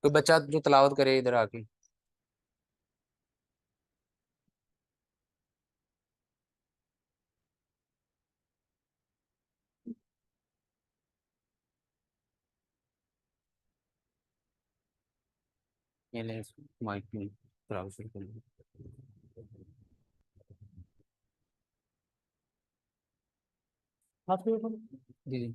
कोई बच्चा जो तलावत करे इधर आके। ये ले माइक में ब्राउज़र कर लो। जी जी।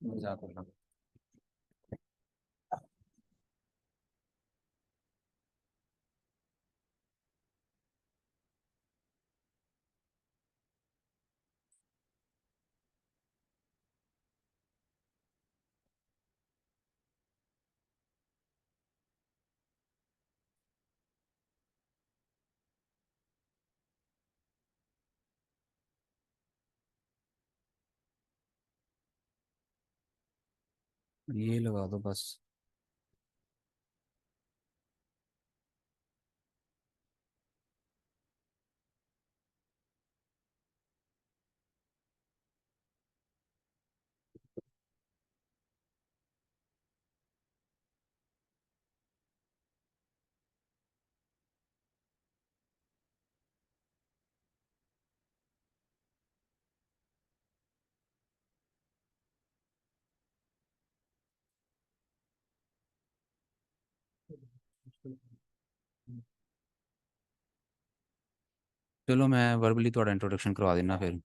जज़ाकल्लाह। ये लगा दो बस। चलो मैं वर्बली थोड़ा इंट्रोडक्शन करवा देना फिर।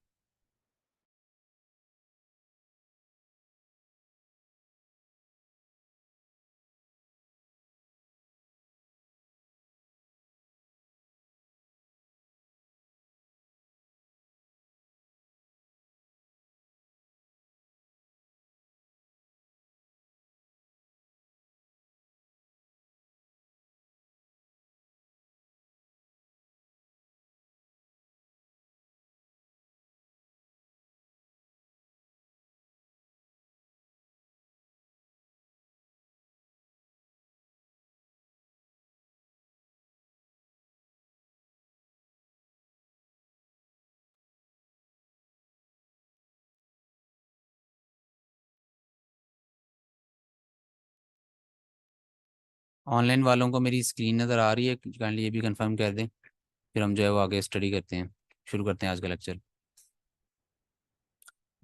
ऑनलाइन वालों को मेरी स्क्रीन नज़र आ रही है, काइंडली ये भी कंफर्म कर दें। फिर हम जो है वो आगे स्टडी करते हैं, शुरू करते हैं आज का लेक्चर।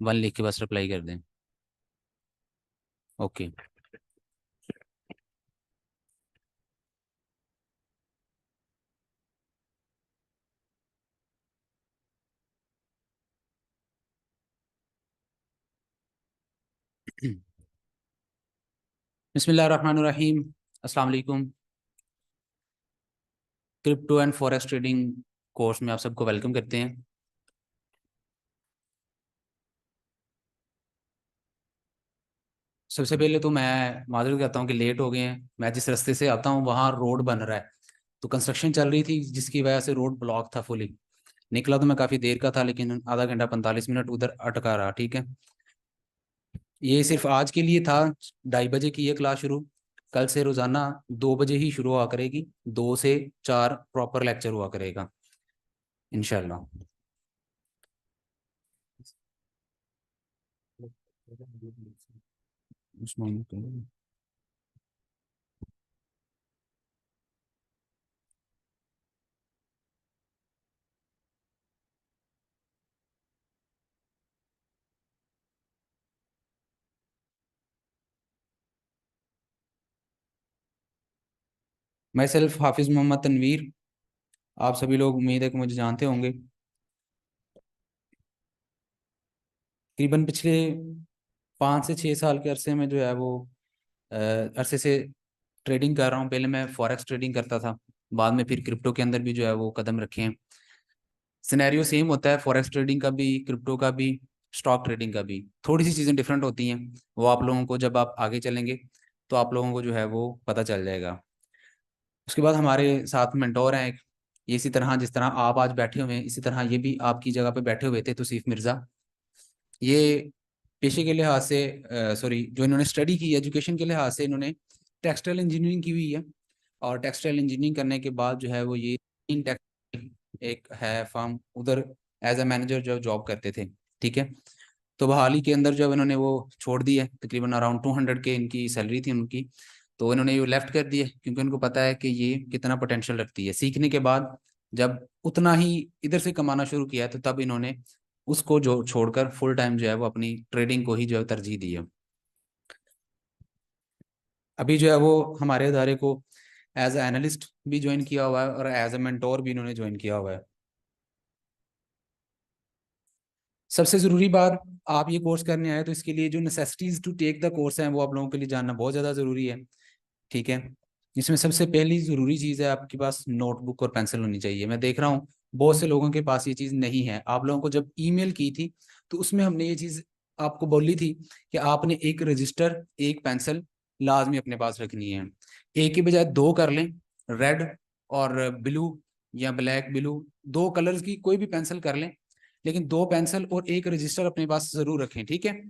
वन लिख के बस रिप्लाई कर दें। ओके। बिस्मिल्लाहिर्रहमानिर्रहीम। अस्सलाम वालेकुम। Crypto and forex trading course में आप सबको वेलकम करते हैं। सबसे पहले तो मैं माजूर करता हूँ कि लेट हो गए हैं। मैं जिस रास्ते से आता हूँ वहाँ रोड बन रहा है, तो कंस्ट्रक्शन चल रही थी जिसकी वजह से रोड ब्लॉक था फुली। निकला तो मैं काफ़ी देर का था, लेकिन आधा घंटा 45 मिनट उधर अटका रहा। ठीक है, ये सिर्फ आज के लिए था। 2:30 बजे की ये क्लास शुरू। कल से रोजाना 2 बजे ही शुरू हुआ करेगी। 2 से 4 प्रॉपर लेक्चर हुआ करेगा इंशाल्लाह। मैं सेल्फ हाफिज मोहम्मद तनवीर। आप सभी लोग उम्मीद है कि मुझे जानते होंगे। तकरीबन पिछले 5 से 6 साल के अरसे में जो है वो अरसे से ट्रेडिंग कर रहा हूँ। पहले मैं फॉरेक्स ट्रेडिंग करता था, बाद में फिर क्रिप्टो के अंदर भी जो है वो कदम रखे हैं। सिनेरियो सेम होता है, फॉरेक्स ट्रेडिंग का भी, क्रिप्टो का भी, स्टॉक ट्रेडिंग का भी। थोड़ी सी चीज़ें डिफरेंट होती हैं, वो आप लोगों को जब आप आगे चलेंगे तो आप लोगों को जो है वो पता चल जाएगा। उसके बाद हमारे साथ मेंटोर हैं एक, ये इसी तरह जिस तरह आप आज बैठे हुए हैं, इसी तरह ये भी आपकी जगह पे बैठे हुए थे, तौसीफ मिर्ज़ा। ये पेशे के लिहाज से, सॉरी, जो इन्होंने स्टडी की, एजुकेशन के लिहाज से इन्होंने टेक्सटाइल इंजीनियरिंग की हुई है। और टेक्सटाइल इंजीनियरिंग करने के बाद जो है वो ये इन टेक्सटाइल एक है फर्म, उधर एज अ मैनेजर जो जॉब करते थे। ठीक है। तो बहाली के अंदर जब इन्होंने वो छोड़ दी है, तकरीबन अराउंड 200 के इनकी सैलरी थी उनकी, तो इन्होंने ये लेफ्ट कर दिए, क्योंकि उनको पता है कि ये कितना पोटेंशियल रखती है। सीखने के बाद जब उतना ही इधर से कमाना शुरू किया, तो तब इन्होंने उसको जो छोड़कर फुल टाइम जो है वो अपनी ट्रेडिंग को ही जो है तरजीह दी है। अभी जो है वो हमारे इदारे को एज ए एनालिस्ट भी ज्वाइन किया हुआ है और एज ए मेंटोर भी इन्होंने ज्वाइन किया हुआ है। सबसे ज़रूरी बात, आप ये कोर्स करने आए तो इसके लिए जो necessities to take the course हैं वो आप लोगों के लिए जानना बहुत ज़्यादा ज़रूरी है। ठीक है। इसमें सबसे पहली ज़रूरी चीज़ है, आपके पास नोटबुक और पेंसिल होनी चाहिए। मैं देख रहा हूँ बहुत से लोगों के पास ये चीज़ नहीं है। आप लोगों को जब ईमेल की थी तो उसमें हमने ये चीज़ आपको बोली थी कि आपने एक रजिस्टर, एक पेंसिल लाजमी अपने पास रखनी है। एक की बजाय दो कर लें, रेड और ब्लू या ब्लैक ब्लू, दो कलर्स की कोई भी पेंसिल कर लें, लेकिन दो पेंसिल और एक रजिस्टर अपने पास ज़रूर रखें। ठीक है।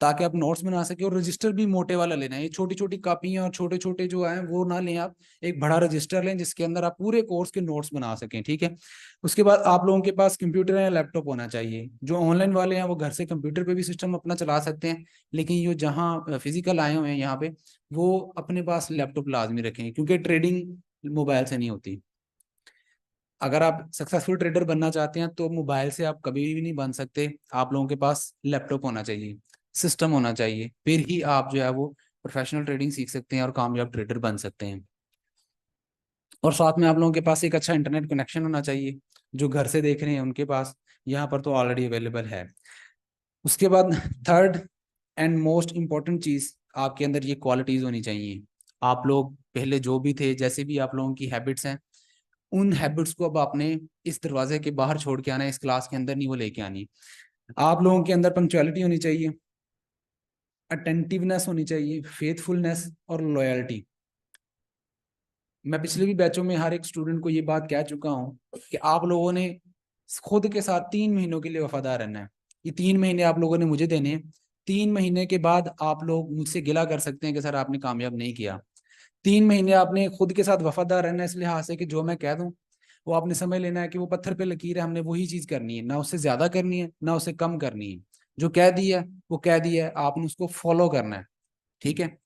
ताकि आप नोट्स बना सके। और रजिस्टर भी मोटे वाला लेना है, ये छोटी छोटी कापियां और छोटे छोटे जो हैं वो ना लें आप। एक बड़ा रजिस्टर लें जिसके अंदर आप पूरे कोर्स के नोट्स बना सकें। ठीक है। उसके बाद आप लोगों के पास कंप्यूटर या लैपटॉप होना चाहिए। जो ऑनलाइन वाले हैं वो घर से कंप्यूटर पे भी सिस्टम अपना चला सकते हैं, लेकिन ये जहाँ फिजिकल आए हुए हैं यहाँ पे, वो अपने पास लैपटॉप लाजमी रखें, क्योंकि ट्रेडिंग मोबाइल से नहीं होती। अगर आप सक्सेसफुल ट्रेडर बनना चाहते हैं तो मोबाइल से आप कभी भी नहीं बन सकते। आप लोगों के पास लैपटॉप होना चाहिए, सिस्टम होना चाहिए, फिर ही आप जो है वो प्रोफेशनल ट्रेडिंग सीख सकते हैं और कामयाब ट्रेडर बन सकते हैं। और साथ में आप लोगों के पास एक अच्छा इंटरनेट कनेक्शन होना चाहिए। जो घर से देख रहे हैं उनके पास यहाँ पर तो ऑलरेडी अवेलेबल है। उसके बाद थर्ड एंड मोस्ट इम्पॉर्टेंट चीज़, आपके अंदर ये क्वालिटीज़ होनी चाहिए। आप लोग पहले जो भी थे, जैसे भी आप लोगों की हैबिट्स हैं, उन हैबिट्स को अब आपने इस दरवाजे के बाहर छोड़ के आना है, इस क्लास के अंदर नहीं वो लेके आनी। आप लोगों के अंदर पंक्चुअलिटी होनी चाहिए, अटेंटिवनेस होनी चाहिए, फेथफुलनेस और लॉयल्टी। मैं पिछले भी बैचों में हर एक स्टूडेंट को ये बात कह चुका हूँ कि आप लोगों ने खुद के साथ 3 महीनों के लिए वफादार रहना है। ये 3 महीने आप लोगों ने मुझे देने हैं। 3 महीने के बाद आप लोग मुझसे गिला कर सकते हैं कि सर आपने कामयाब नहीं किया। 3 महीने आपने खुद के साथ वफादार रहना है, इस लिहाज से कि जो मैं कह दूं वो आपने समझ लेना है कि वो पत्थर पे लकीर है, हमने वही चीज करनी है, ना उससे ज्यादा करनी है ना उससे कम करनी है। जो कह दिया है वो कह दिया है, आपने उसको फॉलो करना है। ठीक है।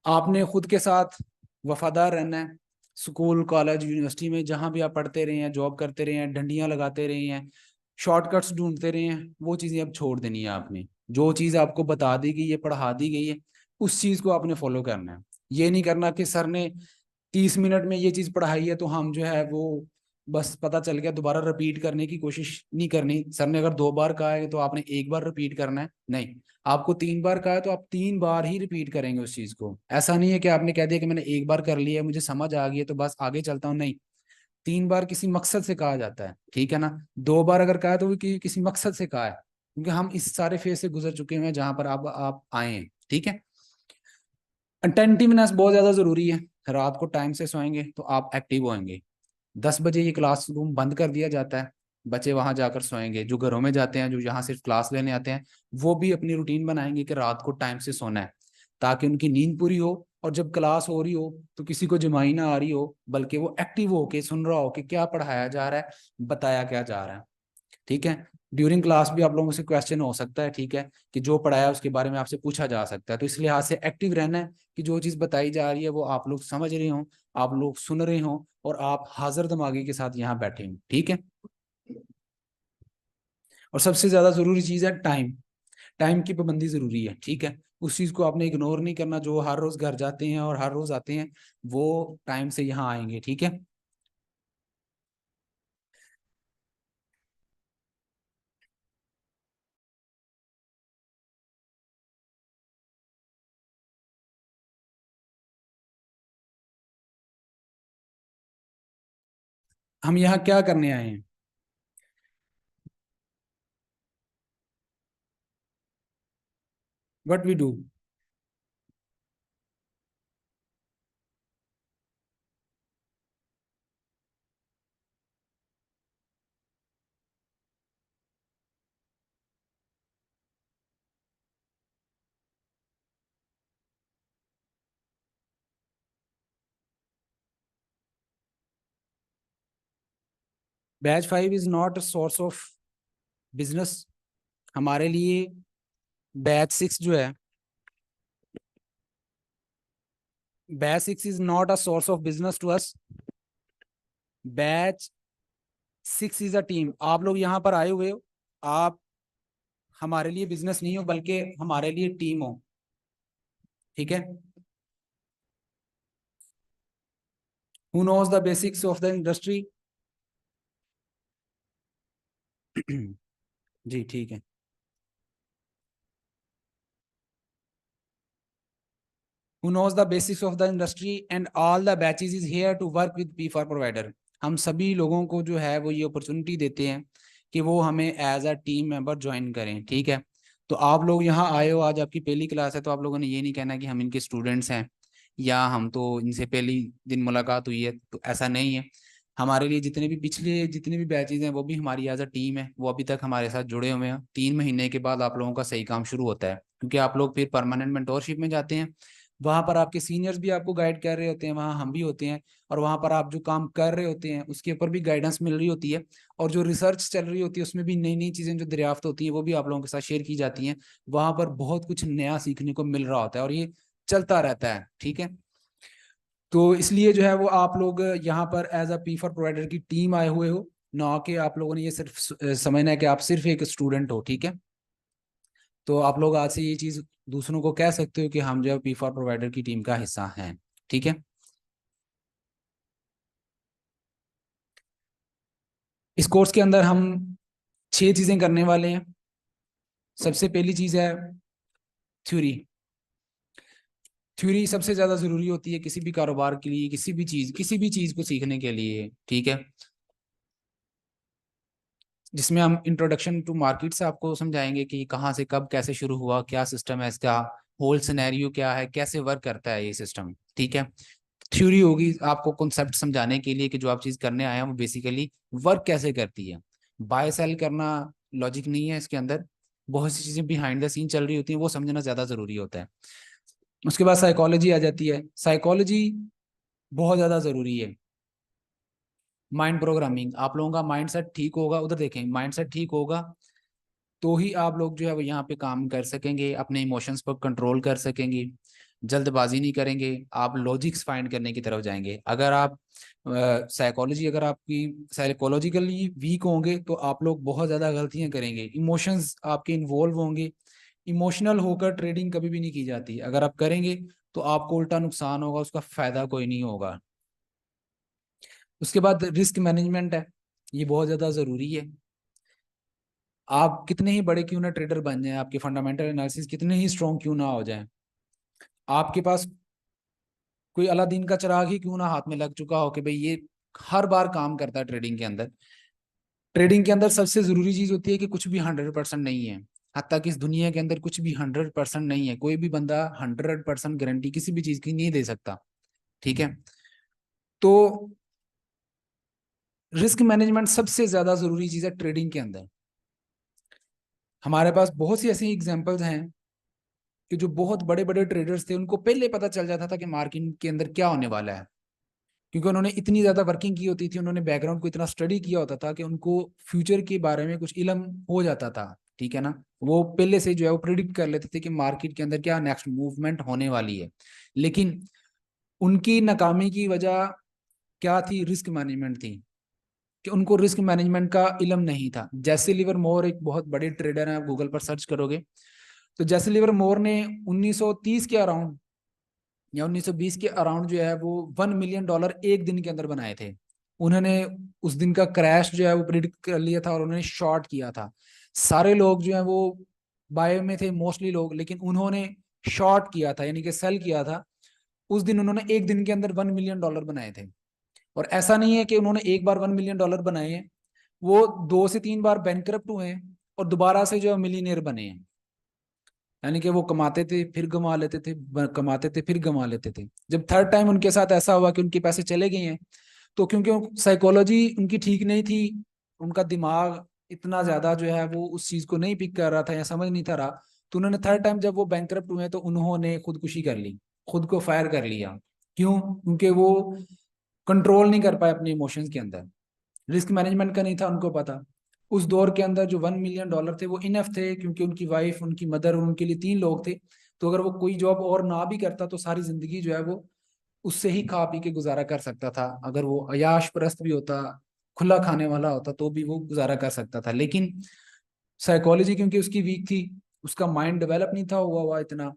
आपने खुद के साथ वफादार रहना है। स्कूल कॉलेज यूनिवर्सिटी में जहां भी आप पढ़ते रहे हैं, जॉब करते रहे हैं, डंडियां लगाते रहे हैं, शॉर्टकट्स ढूंढते रहे हैं, वो चीजें अब छोड़ देनी है आपने। जो चीज आपको बता दी गई है, पढ़ा दी गई है, उस चीज को आपने फॉलो करना है। ये नहीं करना कि सर ने 30 मिनट में ये चीज पढ़ाई है तो हम जो है वो बस पता चल गया, दोबारा रिपीट करने की कोशिश नहीं करनी। सर ने अगर 2 बार कहा है तो आपने एक बार रिपीट करना है, नहीं। आपको 3 बार कहा है तो आप 3 बार ही रिपीट करेंगे उस चीज को। ऐसा नहीं है कि आपने कह दिया कि मैंने एक बार कर लिया है, मुझे समझ आ गई है तो बस आगे चलता हूँ, नहीं। 3 बार किसी मकसद से कहा जाता है। ठीक है ना। 2 बार अगर कहा है तो वो किसी मकसद से कहा है, क्योंकि हम इस सारे फेज से गुजर चुके हैं जहां पर आप आए हैं। ठीक है। अटेंटिवनेस बहुत ज्यादा जरूरी है। रात को टाइम से सोएंगे तो आप एक्टिव होंगे। 10 बजे ये क्लासरूम बंद कर दिया जाता है, बच्चे वहां जाकर सोएंगे। जो घरों में जाते हैं, जो यहाँ सिर्फ क्लास लेने आते हैं, वो भी अपनी रूटीन बनाएंगे कि रात को टाइम से सोना है, ताकि उनकी नींद पूरी हो। और जब क्लास हो रही हो तो किसी को जमाई ना आ रही हो, बल्कि वो एक्टिव हो के सुन रहा हो कि क्या पढ़ाया जा रहा है, बताया क्या जा रहा है। ठीक है। ड्यूरिंग क्लास भी आप लोगों से क्वेश्चन हो सकता है। ठीक है। कि जो पढ़ाया उसके बारे में आपसे पूछा जा सकता है, तो इस लिहाज से एक्टिव रहना है कि जो चीज़ बताई जा रही है वो आप लोग समझ रहे हो, आप लोग सुन रहे हो, और आप हाजिर दिमागी के साथ यहाँ बैठे हो। ठीक है। और सबसे ज्यादा जरूरी चीज है टाइम। टाइम की पाबंदी जरूरी है। ठीक है। उस चीज को आपने इग्नोर नहीं करना। जो हर रोज घर जाते हैं और हर रोज आते हैं, वो टाइम से यहाँ आएंगे। ठीक है। हम यहाँ क्या करने आए हैं? What we do. Batch 5 is not a source of business हमारे लिए। बैच 6 जो है, batch 6 is not a source of business to us. Batch 6 is a team. आप लोग यहाँ पर आए हुए हो, आप हमारे लिए बिजनेस नहीं हो बल्कि हमारे लिए टीम हो, ठीक है। Who knows the basics of the industry? जी ठीक है। who knows the basics of the industry and all the batches is here to work with P4 provider। हम सभी लोगों को जो है वो ये अपॉर्चुनिटी देते हैं कि वो हमें as a team member join करें, ठीक है। तो आप लोग यहाँ आए हो, आज आपकी पहली क्लास है, तो आप लोगों ने ये नहीं कहना कि हम इनके स्टूडेंट्स हैं या हम तो इनसे पहली दिन मुलाकात हुई है, तो ऐसा नहीं है। हमारे लिए जितने भी पिछले जितने भी बैचेज हैं वो भी हमारी एज अ टीम है, वो अभी तक हमारे साथ जुड़े हुए हैं। 3 महीने के बाद आप लोगों का सही काम शुरू होता है, क्योंकि आप लोग फिर परमानेंट मेंटोरशिप में जाते हैं। वहां पर आपके सीनियर्स भी आपको गाइड कर रहे होते हैं, वहां हम भी होते हैं, और वहां पर आप जो काम कर रहे होते हैं उसके ऊपर भी गाइडेंस मिल रही होती है। और जो रिसर्च चल रही होती है उसमें भी नई नई चीजें जो दरियाफ्त होती हैं वो भी आप लोगों के साथ शेयर की जाती हैं। वहां पर बहुत कुछ नया सीखने को मिल रहा होता है और ये चलता रहता है, ठीक है। तो इसलिए जो है वो आप लोग यहाँ पर as a P for provider की टीम आए हुए हो, ना कि आप लोगों ने ये सिर्फ समझना है कि आप सिर्फ एक स्टूडेंट हो, ठीक है। तो आप लोग आज से ये चीज दूसरों को कह सकते हो कि हम जो है पी फॉर प्रोवाइडर की टीम का हिस्सा हैं, ठीक है। इस कोर्स के अंदर हम 6 चीजें करने वाले हैं। सबसे पहली चीज है थ्योरी। थ्योरी सबसे ज्यादा जरूरी होती है किसी भी कारोबार के लिए, किसी भी चीज को सीखने के लिए, ठीक है। जिसमें हम इंट्रोडक्शन टू मार्केट से आपको समझाएंगे कि कहाँ से कब कैसे शुरू हुआ, क्या सिस्टम है इसका, होल सिनेरियो क्या है, कैसे वर्क करता है ये सिस्टम, ठीक है। थ्योरी होगी आपको कॉन्सेप्ट समझाने के लिए कि जो आप चीज करने आए हैं वो बेसिकली वर्क कैसे करती है। बाय सेल करना लॉजिक नहीं है इसके अंदर, बहुत सी चीजें बिहाइंड द सीन चल रही होती हैं, वो समझना ज्यादा जरूरी होता है। उसके बाद साइकोलॉजी आ जाती है। साइकोलॉजी बहुत ज्यादा जरूरी है। माइंड प्रोग्रामिंग, आप लोगों का माइंड सेट ठीक होगा, उधर देखें, माइंड सेट ठीक होगा तो ही आप लोग जो है वो यहाँ पे काम कर सकेंगे, अपने इमोशंस पर कंट्रोल कर सकेंगे, जल्दबाजी नहीं करेंगे, आप लॉजिक्स फाइंड करने की तरफ जाएंगे। अगर आप साइकोलॉजी अगर आपकी साइकोलॉजिकली वीक होंगे तो आप लोग बहुत ज़्यादा गलतियां करेंगे, इमोशंस आपके इन्वॉल्व होंगे। इमोशनल होकर ट्रेडिंग कभी भी नहीं की जाती, अगर आप करेंगे तो आपको उल्टा नुकसान होगा, उसका फायदा कोई नहीं होगा। उसके बाद रिस्क मैनेजमेंट है, ये बहुत ज़्यादा ज़रूरी है। आप कितने ही बड़े क्यों ना ट्रेडर बन जाएं, आपके फंडामेंटल एनालिसिस कितने ही स्ट्रॉन्ग क्यों ना हो जाएं, आपके पास कोई अलादीन का चिराग ही क्यों ना हाथ में लग चुका हो कि भाई ये हर बार काम करता है ट्रेडिंग के अंदर। ट्रेडिंग के अंदर सबसे जरूरी चीज होती है कि कुछ भी 100% नहीं है। हत्ता कि इस दुनिया के अंदर कुछ भी 100% नहीं है, कोई भी बंदा 100% गारंटी किसी भी चीज की नहीं दे सकता, ठीक है। तो रिस्क मैनेजमेंट सबसे ज्यादा जरूरी चीज है ट्रेडिंग के अंदर। हमारे पास बहुत सी ऐसी एग्जांपल्स हैं कि जो बहुत बड़े बड़े ट्रेडर्स थे उनको पहले पता चल जाता था कि मार्केट के अंदर क्या होने वाला है, क्योंकि उन्होंने इतनी ज्यादा वर्किंग की होती थी, उन्होंने बैकग्राउंड को इतना स्टडी किया होता था कि उनको फ्यूचर के बारे में कुछ इल्म हो जाता था, ठीक है ना। वो पहले से जो है वो प्रिडिक्ट कर लेते थे कि मार्केट के अंदर क्या नेक्स्ट मूवमेंट होने वाली है। लेकिन उनकी नाकामी की वजह क्या थी? रिस्क मैनेजमेंट थी, कि उनको रिस्क मैनेजमेंट का इल्म नहीं था। जैसे लिवर मोर एक बहुत बड़े ट्रेडर हैं, आप गूगल पर सर्च करोगे तो जैसे लिवर मोर ने 1930 के अराउंड या 1920 के अराउंड जो है वो $1 मिलियन एक दिन के अंदर बनाए थे। उन्होंने उस दिन का क्रैश जो है वो प्रिडिक्ट कर लिया था और उन्होंने शॉर्ट किया था। सारे लोग जो है वो बाय में थे मोस्टली लोग, लेकिन उन्होंने शॉर्ट किया था यानी कि सेल किया था। उस दिन उन्होंने एक दिन के अंदर $1 मिलियन बनाए थे। और ऐसा नहीं है कि उन्होंने एक बार $1 मिलियन बनाए हैं, वो 2 से 3 बार बैंकरप्ट हुए हैं और दोबारा से जो है मिलीनियर बने हैं। यानी कि वो कमाते थे फिर गंवा लेते थे, कमाते थे फिर गंवा लेते थे। जब थर्ड टाइम उनके साथ ऐसा हुआ कि उनके पैसे चले गए हैं, तो क्योंकि साइकोलॉजी उनकी ठीक नहीं थी, उनका दिमाग इतना ज्यादा जो है वो उस चीज को नहीं पिक कर रहा था या समझ नहीं था रहा, तो उन्होंने थर्ड टाइम जब वो बैंकरप्ट हुए तो उन्होंने खुदकुशी कर ली, खुद को फायर कर लिया। क्यों? क्योंकि वो कंट्रोल नहीं कर पाए अपने इमोशंस के अंदर। रिस्क मैनेजमेंट का नहीं था उनको पता। उस दौर के अंदर जो $1 मिलियन थे वो इनफ थे, क्योंकि उनकी वाइफ, उनकी मदर और उनके लिए 3 लोग थे। तो अगर वो कोई जॉब और ना भी करता तो सारी जिंदगी जो है वो उससे ही खा पी के गुजारा कर सकता था। अगर वो अयाश परस्त भी होता, खुला खाने वाला होता, तो भी वो गुजारा कर सकता था। लेकिन साइकोलॉजी क्योंकि उसकी वीक थी, उसका माइंड डेवलप नहीं था हुआ इतना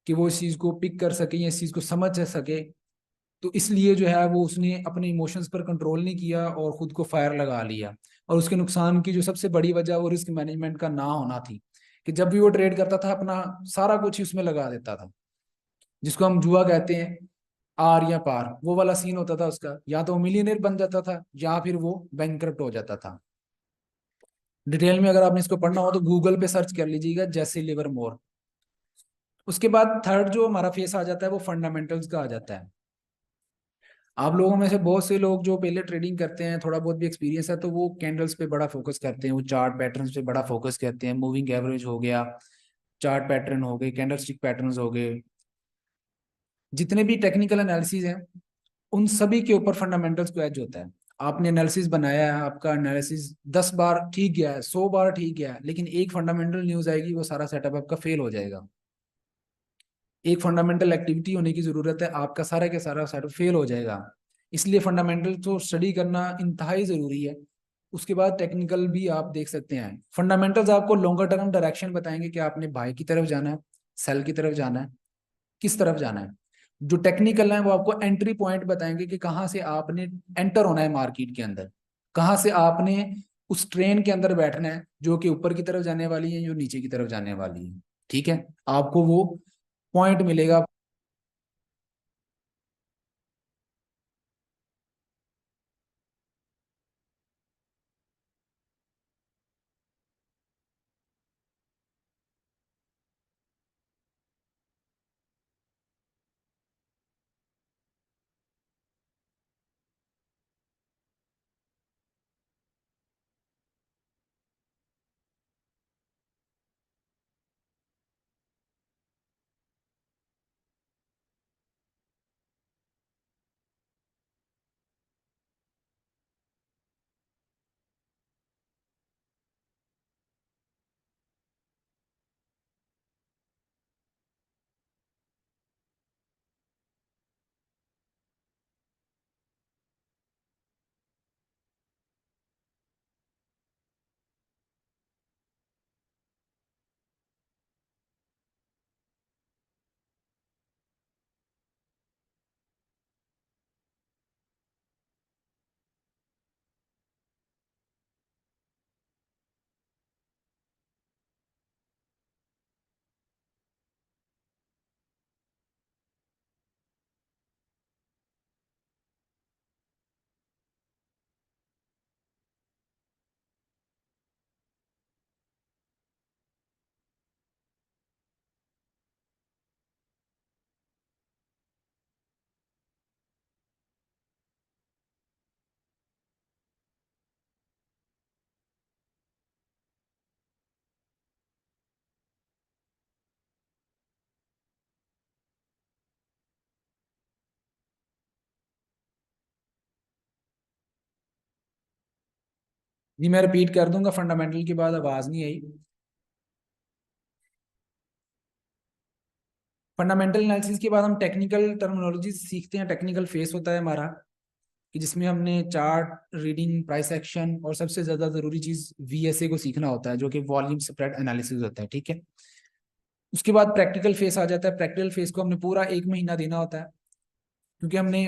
कि वो इस चीज को पिक कर सके या इस चीज को समझ सके। तो इसलिए जो है वो उसने अपने इमोशंस पर कंट्रोल नहीं किया और खुद को फायर लगा लिया। और उसके नुकसान की जो सबसे बड़ी वजह वो रिस्क मैनेजमेंट का ना होना थी, कि जब भी वो ट्रेड करता था अपना सारा कुछ ही उसमें लगा देता था, जिसको हम जुआ कहते हैं, आर या पार, वो वाला सीन होता था उसका। या तो वो मिलियनेयर बन जाता था या फिर वो बैंकरप्ट हो जाता था। डिटेल में अगर आपने इसको पढ़ना हो तो गूगल पे सर्च कर लीजिएगा, जैसे लिवरमोर। उसके बाद थर्ड जो हमारा फेस आ जाता है वो फंडामेंटल्स का आ जाता है। आप लोगों में से बहुत से लोग जो पहले ट्रेडिंग करते हैं, थोड़ा बहुत भी एक्सपीरियंस है, तो वो कैंडल्स पे बड़ा फोकस करते हैं, वो चार्ट पैटर्न्स पे बड़ा फोकस करते हैं। मूविंग एवरेज हो गया, चार्ट पैटर्न हो गए, कैंडल स्टिक पैटर्न्स हो गए, जितने भी टेक्निकल एनालिसिस हैं उन सभी के ऊपर फंडामेंटल्स को एज होता है। आपने एनालिसिस बनाया है, आपका एनालिसिस 10 बार ठीक गया है, 100 बार ठीक गया है, लेकिन एक फंडामेंटल न्यूज आएगी, वो सारा सेटअप आपका फेल हो जाएगा। एक फंडामेंटल एक्टिविटी होने की जरूरत है, आपका सारा के सारा सेटअप फेल हो जाएगा। इसलिए फंडामेंटल तो स्टडी करना इंतहाई जरूरी है। उसके बाद टेक्निकल भी आप देख सकते हैं। फंडामेंटल्स आपको लॉन्गर टर्म डायरेक्शन बताएंगे कि आपने बाय की तरफ जाना है, सेल की तरफ जाना है, किस तरफ जाना है। जो टेक्निकल है वो आपको एंट्री पॉइंट बताएंगे कि कहाँ से आपने एंटर होना है मार्केट के अंदर, कहाँ से आपने उस ट्रेन के अंदर बैठना है जो कि ऊपर की तरफ जाने वाली है, जो नीचे की तरफ जाने वाली है। ठीक है, आपको वो पॉइंट मिलेगा। जी मैं रिपीट कर दूंगा, फंडामेंटल के बाद आवाज नहीं आई। फंडामेंटल एनालिसिस के बाद हम टेक्निकल टर्मिनोलॉजी सीखते हैं। टेक्निकल फेस होता है हमारा, कि जिसमें हमने चार्ट रीडिंग, प्राइस एक्शन और सबसे ज्यादा जरूरी चीज वीएसए को सीखना होता है, जो कि वॉल्यूम स्प्रेड एनालिसिस होता है। ठीक है, उसके बाद प्रैक्टिकल फेस आ जाता है। प्रैक्टिकल फेस को हमने पूरा 1 महीना देना होता है, क्योंकि हमने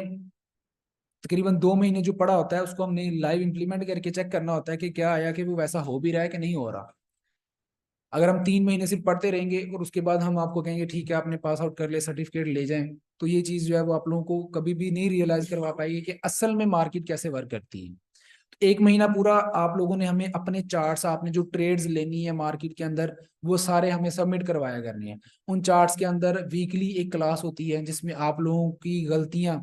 तकरीबन 2 महीने जो पढ़ा होता है उसको हमने लाइव इंप्लीमेंट करके चेक करना होता है कि क्या आया, कि वो वैसा हो भी रहा है कि नहीं हो रहा। अगर हम 3 महीने सिर्फ पढ़ते रहेंगे और उसके बाद हम आपको कहेंगे ठीक है आपने पास आउट कर लिया, सर्टिफिकेट ले जाएं, तो ये चीज जो है वो आप लोगों को कभी भी नहीं रियलाइज करवा पाएगी कि असल में मार्केट कैसे वर्क करती है। तो 1 महीना पूरा आप लोगों ने हमें अपने चार्ट्स, आपने जो ट्रेड्स लेनी है मार्केट के अंदर, वो सारे हमें सबमिट करवाया करनी है। उन चार्ट्स के अंदर वीकली एक क्लास होती है जिसमें आप लोगों की गलतियां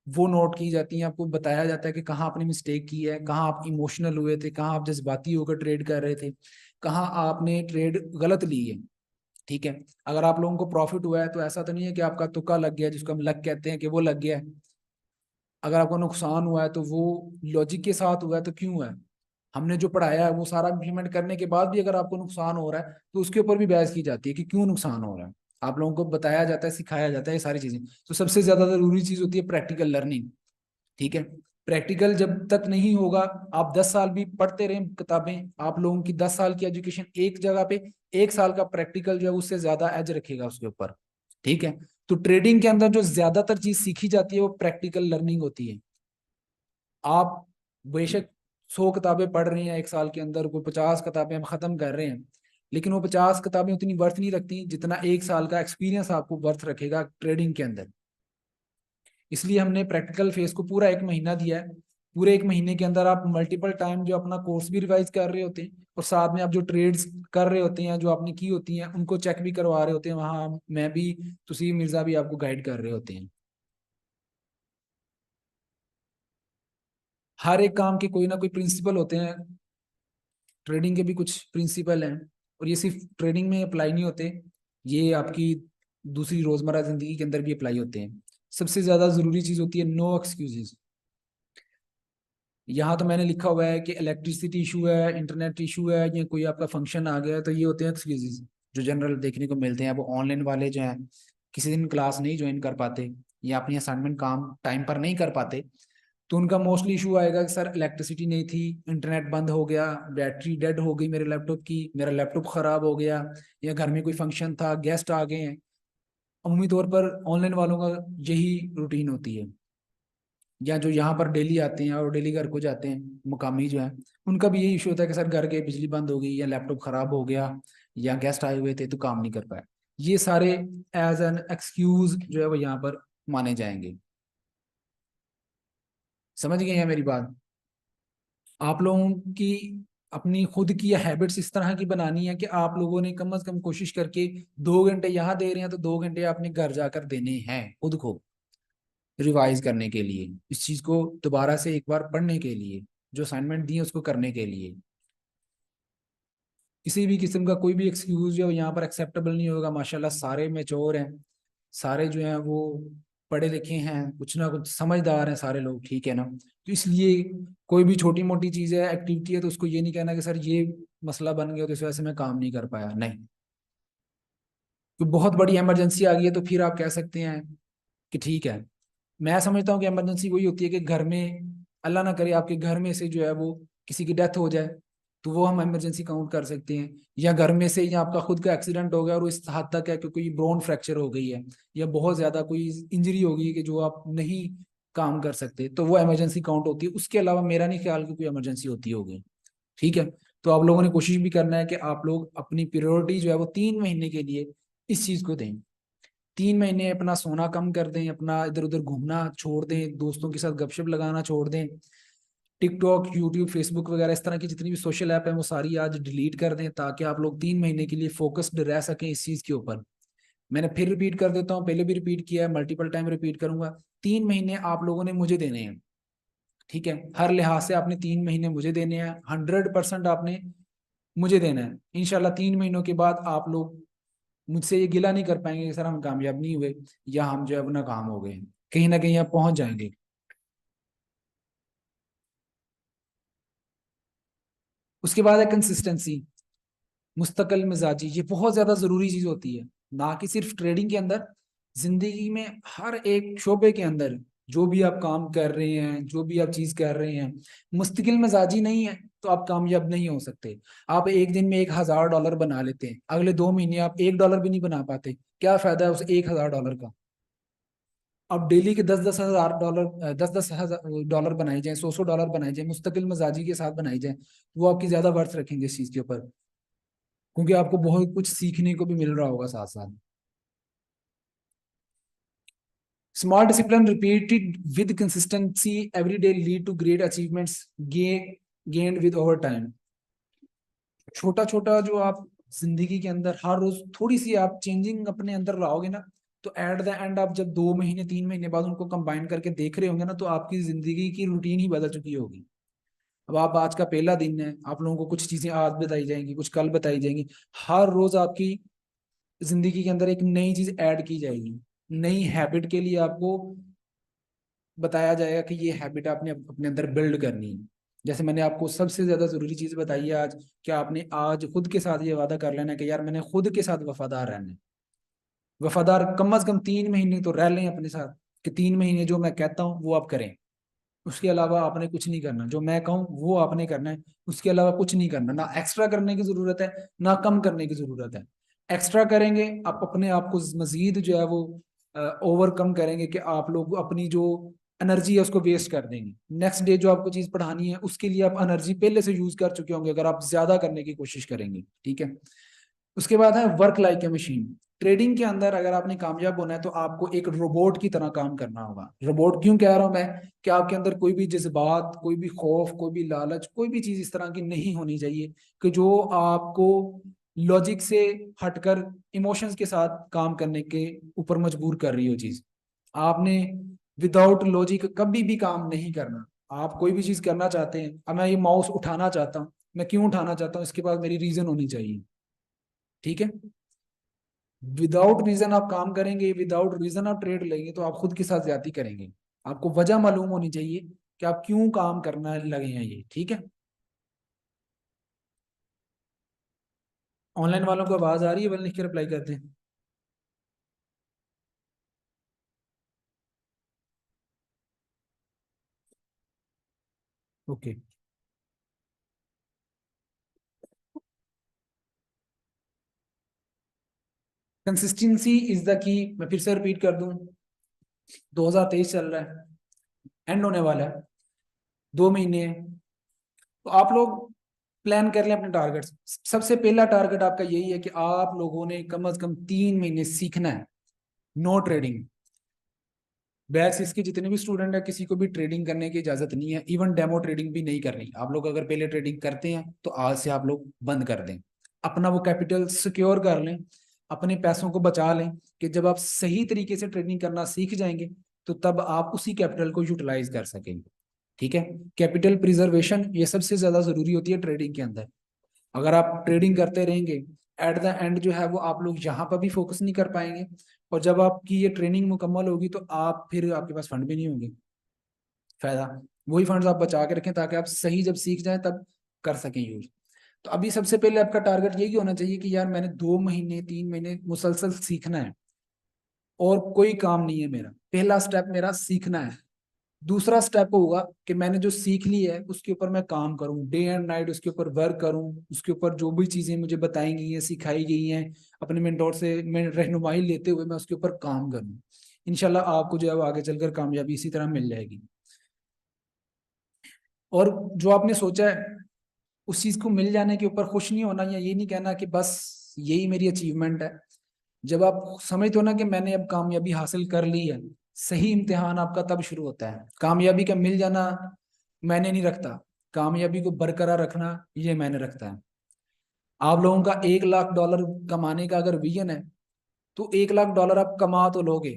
वो नोट की जाती हैं, आपको बताया जाता है कि कहाँ आपने मिस्टेक की है, कहाँ आप इमोशनल हुए थे, कहाँ आप जज्बाती होकर ट्रेड कर रहे थे, कहाँ आपने ट्रेड गलत ली है। ठीक है, अगर आप लोगों को प्रॉफिट हुआ है तो ऐसा तो नहीं है कि आपका तुक्का लग गया, जिसको हम लक कहते हैं कि वो लग गया है। अगर आपको नुकसान हुआ है तो वो लॉजिक के साथ हुआ है तो क्यों है। हमने जो पढ़ाया है वो सारा इम्प्लीमेंट करने के बाद भी अगर आपको नुकसान हो रहा है तो उसके ऊपर भी बहस की जाती है कि क्यों नुकसान हो रहा है। आप लोगों को बताया जाता है, सिखाया जाता है ये सारी चीजें। तो सबसे ज्यादा जरूरी चीज होती है प्रैक्टिकल लर्निंग। ठीक है, प्रैक्टिकल जब तक नहीं होगा, आप 10 साल भी पढ़ते रहे किताबें, आप लोगों की 10 साल की एजुकेशन एक जगह पे, 1 साल का प्रैक्टिकल जो है उससे ज्यादा एज रखेगा उसके ऊपर। ठीक है, तो ट्रेडिंग के अंदर जो ज्यादातर चीज सीखी जाती है वो प्रैक्टिकल लर्निंग होती है। आप बेशक 100 किताबें पढ़ रहे हैं 1 साल के अंदर, कोई 50 किताबें हम खत्म कर रहे हैं, लेकिन वो 50 किताबें उतनी वर्थ नहीं रखती जितना 1 साल का एक्सपीरियंस आपको वर्थ रखेगा ट्रेडिंग के अंदर। इसलिए हमने प्रैक्टिकल फेज को पूरा 1 महीना दिया है। पूरे 1 महीने के अंदर आप मल्टीपल टाइम जो अपना कोर्स भी रिवाइज कर रहे होते हैं, और साथ में आप जो ट्रेड्स कर रहे होते हैं जो आपने की होती हैं उनको चेक भी करवा रहे होते हैं। वहाँ मैं भी, तुसीब मिर्जा भी आपको गाइड कर रहे होते हैं। हर एक काम के कोई ना कोई प्रिंसिपल होते हैं, ट्रेडिंग के भी कुछ प्रिंसिपल हैं, और ये सिर्फ ट्रेडिंग में अप्लाई नहीं होते, ये आपकी दूसरी रोजमर्रा जिंदगी के अंदर भी अप्लाई होते हैं। सबसे ज्यादा जरूरी चीज होती है नो एक्सक्यूजेज। यहाँ तो मैंने लिखा हुआ है कि इलेक्ट्रिसिटी इशू है, इंटरनेट इशू है, या कोई आपका फंक्शन आ गया है, तो ये होते हैं एक्सक्यूजेज जो जनरल देखने को मिलते हैं। अब ऑनलाइन वाले जो हैं किसी दिन क्लास नहीं ज्वाइन कर पाते या अपनी असाइनमेंट काम टाइम पर नहीं कर पाते, तो उनका मोस्टली इशू आएगा कि सर इलेक्ट्रिसिटी नहीं थी, इंटरनेट बंद हो गया, बैटरी डेड हो गई मेरे लैपटॉप की, मेरा लैपटॉप खराब हो गया, या घर में कोई फंक्शन था, गेस्ट आ गए हैं। अमूमी तौर पर ऑनलाइन वालों का यही रूटीन होती है। या जो यहाँ पर डेली आते हैं और डेली घर को जाते हैं मुकामी जो है, उनका भी यही इशू होता है कि सर घर के बिजली बंद हो गई, या लैपटॉप खराब हो गया, या गेस्ट आए हुए थे तो काम नहीं कर पाए। ये सारे एज एन एक्सक्यूज जो है वो यहाँ पर माने जाएंगे। समझ गए हैं मेरी बात। आप लोगों की अपनी खुद की हैबिट्स इस तरह की बनानी है कि आप लोगों ने कम से कम कोशिश करके 2 घंटे यहाँ दे रहे हैं तो 2 घंटे अपने घर जाकर देने हैं खुद को रिवाइज करने के लिए, इस चीज को दोबारा से एक बार पढ़ने के लिए, जो असाइनमेंट दी है उसको करने के लिए। किसी भी किस्म का कोई भी एक्सक्यूज जो यहाँ पर एक्सेप्टेबल नहीं होगा। माशाल्लाह सारे मैच्योर हैं, सारे जो हैं वो पढ़े लिखे हैं, कुछ ना कुछ समझदार हैं सारे लोग, ठीक है ना। तो इसलिए कोई भी छोटी मोटी चीज़ है, एक्टिविटी है, तो उसको ये नहीं कहना कि सर ये मसला बन गया तो इस वजह से मैं काम नहीं कर पाया, नहीं। तो बहुत बड़ी इमरजेंसी आ गई है तो फिर आप कह सकते हैं कि ठीक है। मैं समझता हूँ कि इमरजेंसी वही होती है कि घर में, अल्लाह ना करे आपके घर में से जो है वो किसी की डेथ हो जाए, तो वो हम इमरजेंसी काउंट कर सकते हैं। या घर में से, या आपका खुद का एक्सीडेंट हो गया और वो इस हद तक है कि कोई बोन फ्रैक्चर हो गई है, या बहुत ज्यादा कोई इंजरी हो गई है कि जो आप नहीं काम कर सकते, तो वो इमरजेंसी काउंट होती है। उसके अलावा मेरा नहीं ख्याल कि कोई इमरजेंसी होती होगी। ठीक है, तो आप लोगों ने कोशिश भी करना है कि आप लोग अपनी प्रायोरिटी जो है वो 3 महीने के लिए इस चीज को दें। 3 महीने अपना सोना कम कर दें, अपना इधर उधर घूमना छोड़ दें, दोस्तों के साथ गपशप लगाना छोड़ दें, टिकटॉक, यूट्यूब, फेसबुक वगैरह इस तरह की जितनी भी सोशल ऐप है वो सारी आज डिलीट कर दें, ताकि आप लोग 3 महीने के लिए फोकस्ड रह सकें इस चीज के ऊपर। मैंने फिर रिपीट कर देता हूँ, पहले भी रिपीट किया है, मल्टीपल टाइम रिपीट करूंगा। 3 महीने आप लोगों ने मुझे देने हैं। ठीक है, हर लिहाज से आपने 3 महीने मुझे देने हैं, 100% आपने मुझे देना है। इंशाल्लाह 3 महीनों के बाद आप लोग मुझसे ये गिला नहीं कर पाएंगे कि सर हम कामयाब नहीं हुए, या हम जो है अपना काम हो गए, कहीं ना कहीं आप पहुंच जाएंगे। उसके बाद है कंसिस्टेंसी, मुस्तकिल मिजाजी। ये बहुत ज्यादा जरूरी चीज होती है, ना कि सिर्फ ट्रेडिंग के अंदर, जिंदगी में हर एक शोबे के अंदर। जो भी आप काम कर रहे हैं, जो भी आप चीज कर रहे हैं, मुस्तकिल मिजाजी नहीं है तो आप कामयाब नहीं हो सकते। आप एक दिन में $1000 बना लेते हैं, अगले 2 महीने आप $1 भी नहीं बना पाते, क्या फायदा है उस $1000 का। अब डेली के 10-10 हजार डॉलर, 10-10 हजार डॉलर बनाए जाए, 100-100 डॉलर बनाए जाए, मुस्तकिल मजाजी के साथ बनाई जाए, वो आपकी ज्यादा वर्थ रखेंगे इस चीज के ऊपर, क्योंकि आपको बहुत कुछ सीखने को भी मिल रहा होगा साथ साथ। Small discipline repeated with consistency every day lead to great achievements gained with over time. छोटा छोटा जो आप जिंदगी के अंदर हर रोज थोड़ी सी आप चेंजिंग अपने अंदर लाओगे ना, तो एट द एंड आप जब 2 महीने 3 महीने बाद उनको कंबाइन करके देख रहे होंगे ना, तो आपकी जिंदगी की रूटीन ही बदल चुकी होगी। अब आप, आज का पहला दिन है, आप लोगों को कुछ चीजें आज बताई जाएंगी, कुछ कल बताई जाएंगी। हर रोज आपकी जिंदगी के अंदर एक नई चीज ऐड की जाएगी। नई हैबिट के लिए आपको बताया जाएगा कि ये हैबिट आपने अपने अंदर बिल्ड करनी है। जैसे मैंने आपको सबसे ज्यादा जरूरी चीज बताई है आज, कि आपने आज खुद के साथ ये वादा कर लेना है कि यार मैंने खुद के साथ वफादार रहना है। वफादार कम से कम 3 महीने तो रह लें अपने साथ, कि 3 महीने जो मैं कहता हूँ वो आप करें। उसके अलावा आपने कुछ नहीं करना, जो मैं कहूँ वो आपने करना है। उसके अलावा कुछ नहीं करना, ना एक्स्ट्रा करने की जरूरत है ना कम करने की जरूरत है। एक्स्ट्रा करेंगे आप अपने आप को मजीद जो है वो ओवरकम करेंगे, कि आप लोग अपनी जो एनर्जी है उसको वेस्ट कर देंगे। नेक्स्ट डे जो आपको चीज पढ़ानी है उसके लिए आप एनर्जी पहले से यूज कर चुके होंगे अगर आप ज्यादा करने की कोशिश करेंगे, ठीक है। उसके बाद है work like a machine. Trading के अंदर अगर आपने कामयाब होना है तो आपको एक रोबोट की तरह काम करना होगा। रोबोट क्यों कह रहा हूं मैं, कि आपके अंदर कोई भी जज्बात, कोई भी खौफ, कोई भी लालच, कोई भी चीज इस तरह की नहीं होनी चाहिए कि जो आपको लॉजिक से हटकर इमोशंस के साथ काम करने के ऊपर मजबूर कर रही हो चीज। आपने विदाउट लॉजिक कभी भी काम नहीं करना। आप कोई भी चीज करना चाहते हैं, अब मैं ये माउस उठाना चाहता हूँ, मैं क्यों उठाना चाहता हूँ इसके पास मेरी रीजन होनी चाहिए, ठीक है। विदाउट रीजन आप काम करेंगे, विदाउट रीजन आप ट्रेड लेंगे तो आप खुद के साथ ज्यादती करेंगे। आपको वजह मालूम होनी चाहिए कि आप क्यों काम करना लगे हैं ये, ठीक है। ऑनलाइन वालों को आवाज आ रही है, बल लिख के रिप्लाई करते हैं। Okay. Consistency is the key. मैं फिर से रिपीट कर दूं, 2023 चल रहा है, एंड होने वाला है, 2 महीने हैं। तो आप लोग प्लान कर लें अपने टारगेट्स। सबसे पहला टारगेट आपका यही है कि आप लोगों ने कम से कम 3 महीने सीखना है नो ट्रेडिंग। बैच इसके जितने भी स्टूडेंट है किसी को भी ट्रेडिंग करने की इजाजत नहीं है, इवन डेमो ट्रेडिंग भी नहीं करनी। आप लोग अगर पहले ट्रेडिंग करते हैं तो आज से आप लोग बंद कर दें, अपना वो कैपिटल सिक्योर कर लें, अपने पैसों को बचा लें, कि जब आप सही तरीके से ट्रेडिंग करना सीख जाएंगे तो तब आप उसी कैपिटल को यूटिलाइज कर सकेंगे, ठीक है। कैपिटल प्रिजर्वेशन ये सबसे ज्यादा जरूरी होती है ट्रेडिंग के अंदर। अगर आप ट्रेडिंग करते रहेंगे, एट द एंड जो है वो आप लोग यहाँ पर भी फोकस नहीं कर पाएंगे, और जब आपकी ये ट्रेनिंग मुकम्मल होगी तो आप फिर आपके पास फंड भी नहीं होंगे। फायदा वही फंड्स आप बचा के रखें ताकि आप सही जब सीख जाएं तब कर सकें यूज। तो अभी सबसे पहले आपका टारगेट यही होना चाहिए कि यार मैंने 2 महीने 3 महीने मुसलसल सीखना है, और कोई काम नहीं है मेरा। पहला स्टेप मेरा सीखना है। दूसरा स्टेप होगा कि मैंने जो सीख ली है उसके ऊपर मैं काम करूं, डे एंड नाइट उसके ऊपर वर्क करूं, उसके ऊपर जो भी चीजें मुझे बताई गई हैं, सिखाई गई हैं, अपने मेंटोर से मैं रहनुमाई लेते हुए मैं उसके ऊपर काम करूं। इंशाल्लाह आपको जो है वो आगे चलकर कामयाबी इसी तरह मिल जाएगी। और जो आपने सोचा है उस चीज को मिल जाने के ऊपर खुश नहीं होना, या ये नहीं कहना कि बस यही मेरी अचीवमेंट है। जब आप समझते हो ना कि मैंने अब कामयाबी हासिल कर ली है, सही इम्तिहान आपका तब शुरू होता है। कामयाबी का मिल जाना मैंने नहीं रखता, कामयाबी को बरकरार रखना ये मैंने रखता है। आप लोगों का $1 लाख कमाने का अगर विजन है तो $1 लाख आप कमा तो लोगे,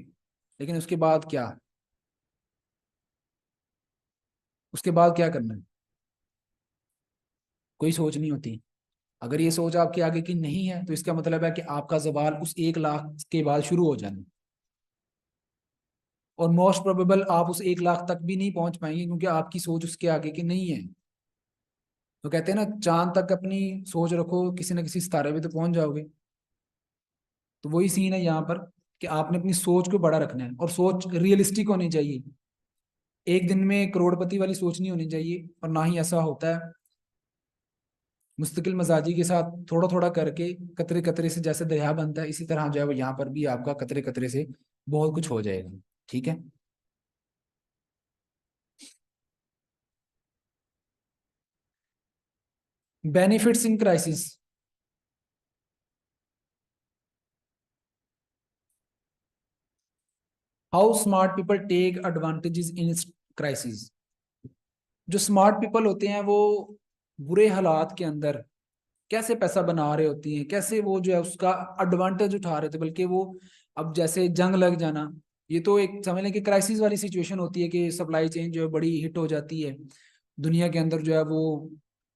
लेकिन उसके बाद क्या, उसके बाद क्या करना है, कोई सोच नहीं होती। अगर ये सोच आपके आगे की नहीं है तो इसका मतलब है कि आपका सवाल उस 1 लाख के बाद शुरू हो जाना, और मोस्ट प्रोबेबल आप उस 1 लाख तक भी नहीं पहुंच पाएंगे क्योंकि आपकी सोच उसके आगे की नहीं है। तो कहते हैं ना, चांद तक अपनी सोच रखो, किसी न किसी सितारे पे तो पहुंच जाओगे। तो वही सीन है यहाँ पर, कि आपने अपनी सोच को बड़ा रखना है, और सोच रियलिस्टिक होनी चाहिए। एक दिन में करोड़पति वाली सोच नहीं होनी चाहिए, और ना ही ऐसा होता है। मुस्तकिल मजाजी के साथ थोड़ा थोड़ा करके, कतरे कतरे से जैसे दरिया बनता है, इसी तरह जो है वो यहाँ पर भी आपका कतरे कतरे से बहुत कुछ हो जाएगा, ठीक है। Benefits in crisis. How smart people take advantages in crisis. जो स्मार्ट पीपल होते हैं वो बुरे हालात के अंदर कैसे पैसा बना रहे होती हैं, कैसे वो जो है उसका एडवांटेज उठा रहे थे। बल्कि वो, अब जैसे जंग लग जाना, ये तो एक समझ लें कि क्राइसिस वाली सिचुएशन होती है, कि सप्लाई चेन जो है बड़ी हिट हो जाती है, दुनिया के अंदर जो है वो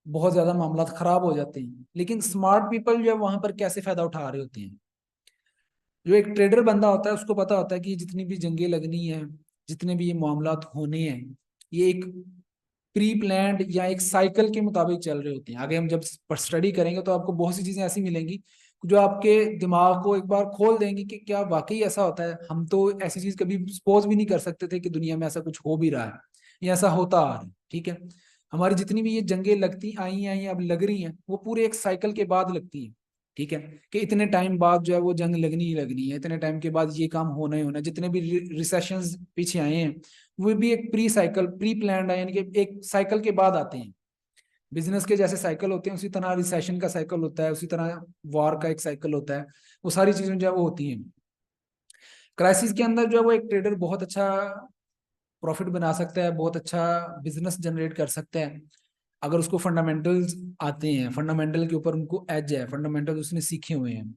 बहुत ज्यादा मामला खराब हो जाते हैं। लेकिन स्मार्ट पीपल जो है वहां पर कैसे फायदा उठा रहे होते हैं। जो एक ट्रेडर बंदा होता है उसको पता होता है कि जितनी भी जंगें लगनी है, जितने भी ये मामलात होने हैं ये एक प्री प्लान्ड या एक साइकिल के मुताबिक चल रहे होते हैं। आगे हम जब स्टडी करेंगे तो आपको बहुत सी चीजें ऐसी मिलेंगी जो आपके दिमाग को एक बार खोल देंगी कि क्या वाकई ऐसा होता है। हम तो ऐसी चीज कभी सपोज भी नहीं कर सकते थे कि दुनिया में ऐसा कुछ हो भी रहा है या ऐसा होता आ रहा है। ठीक है, हमारी जितनी भी ये जंगें लगती आई हैं अब लग रही हैं वो पूरे एक साइकिल के बाद लगती हैं। ठीक है, कि इतने टाइम बाद जो है वो जंग लगनी ही लगनी है, इतने टाइम के बाद ये काम होना ही होना है। जितने भी रिसेशंस पीछे आए हैं वो भी एक प्री साइकिल प्री प्लान्ड है, यानी कि एक साइकिल के बाद आते हैं। बिजनेस के जैसे साइकिल होते हैं उसी तरह रिसेशन का साइकिल होता है, उसी तरह वॉर का एक साइकिल होता है। वो सारी चीजें जो है वो होती हैं। क्राइसिस के अंदर जो है वो एक ट्रेडर बहुत अच्छा प्रॉफिट बना सकता है, बहुत अच्छा बिजनेस जनरेट कर सकता है अगर उसको फंडामेंटल्स आते हैं, फंडामेंटल के ऊपर उनको एज है, फंडामेंटल उसने सीखे हुए हैं।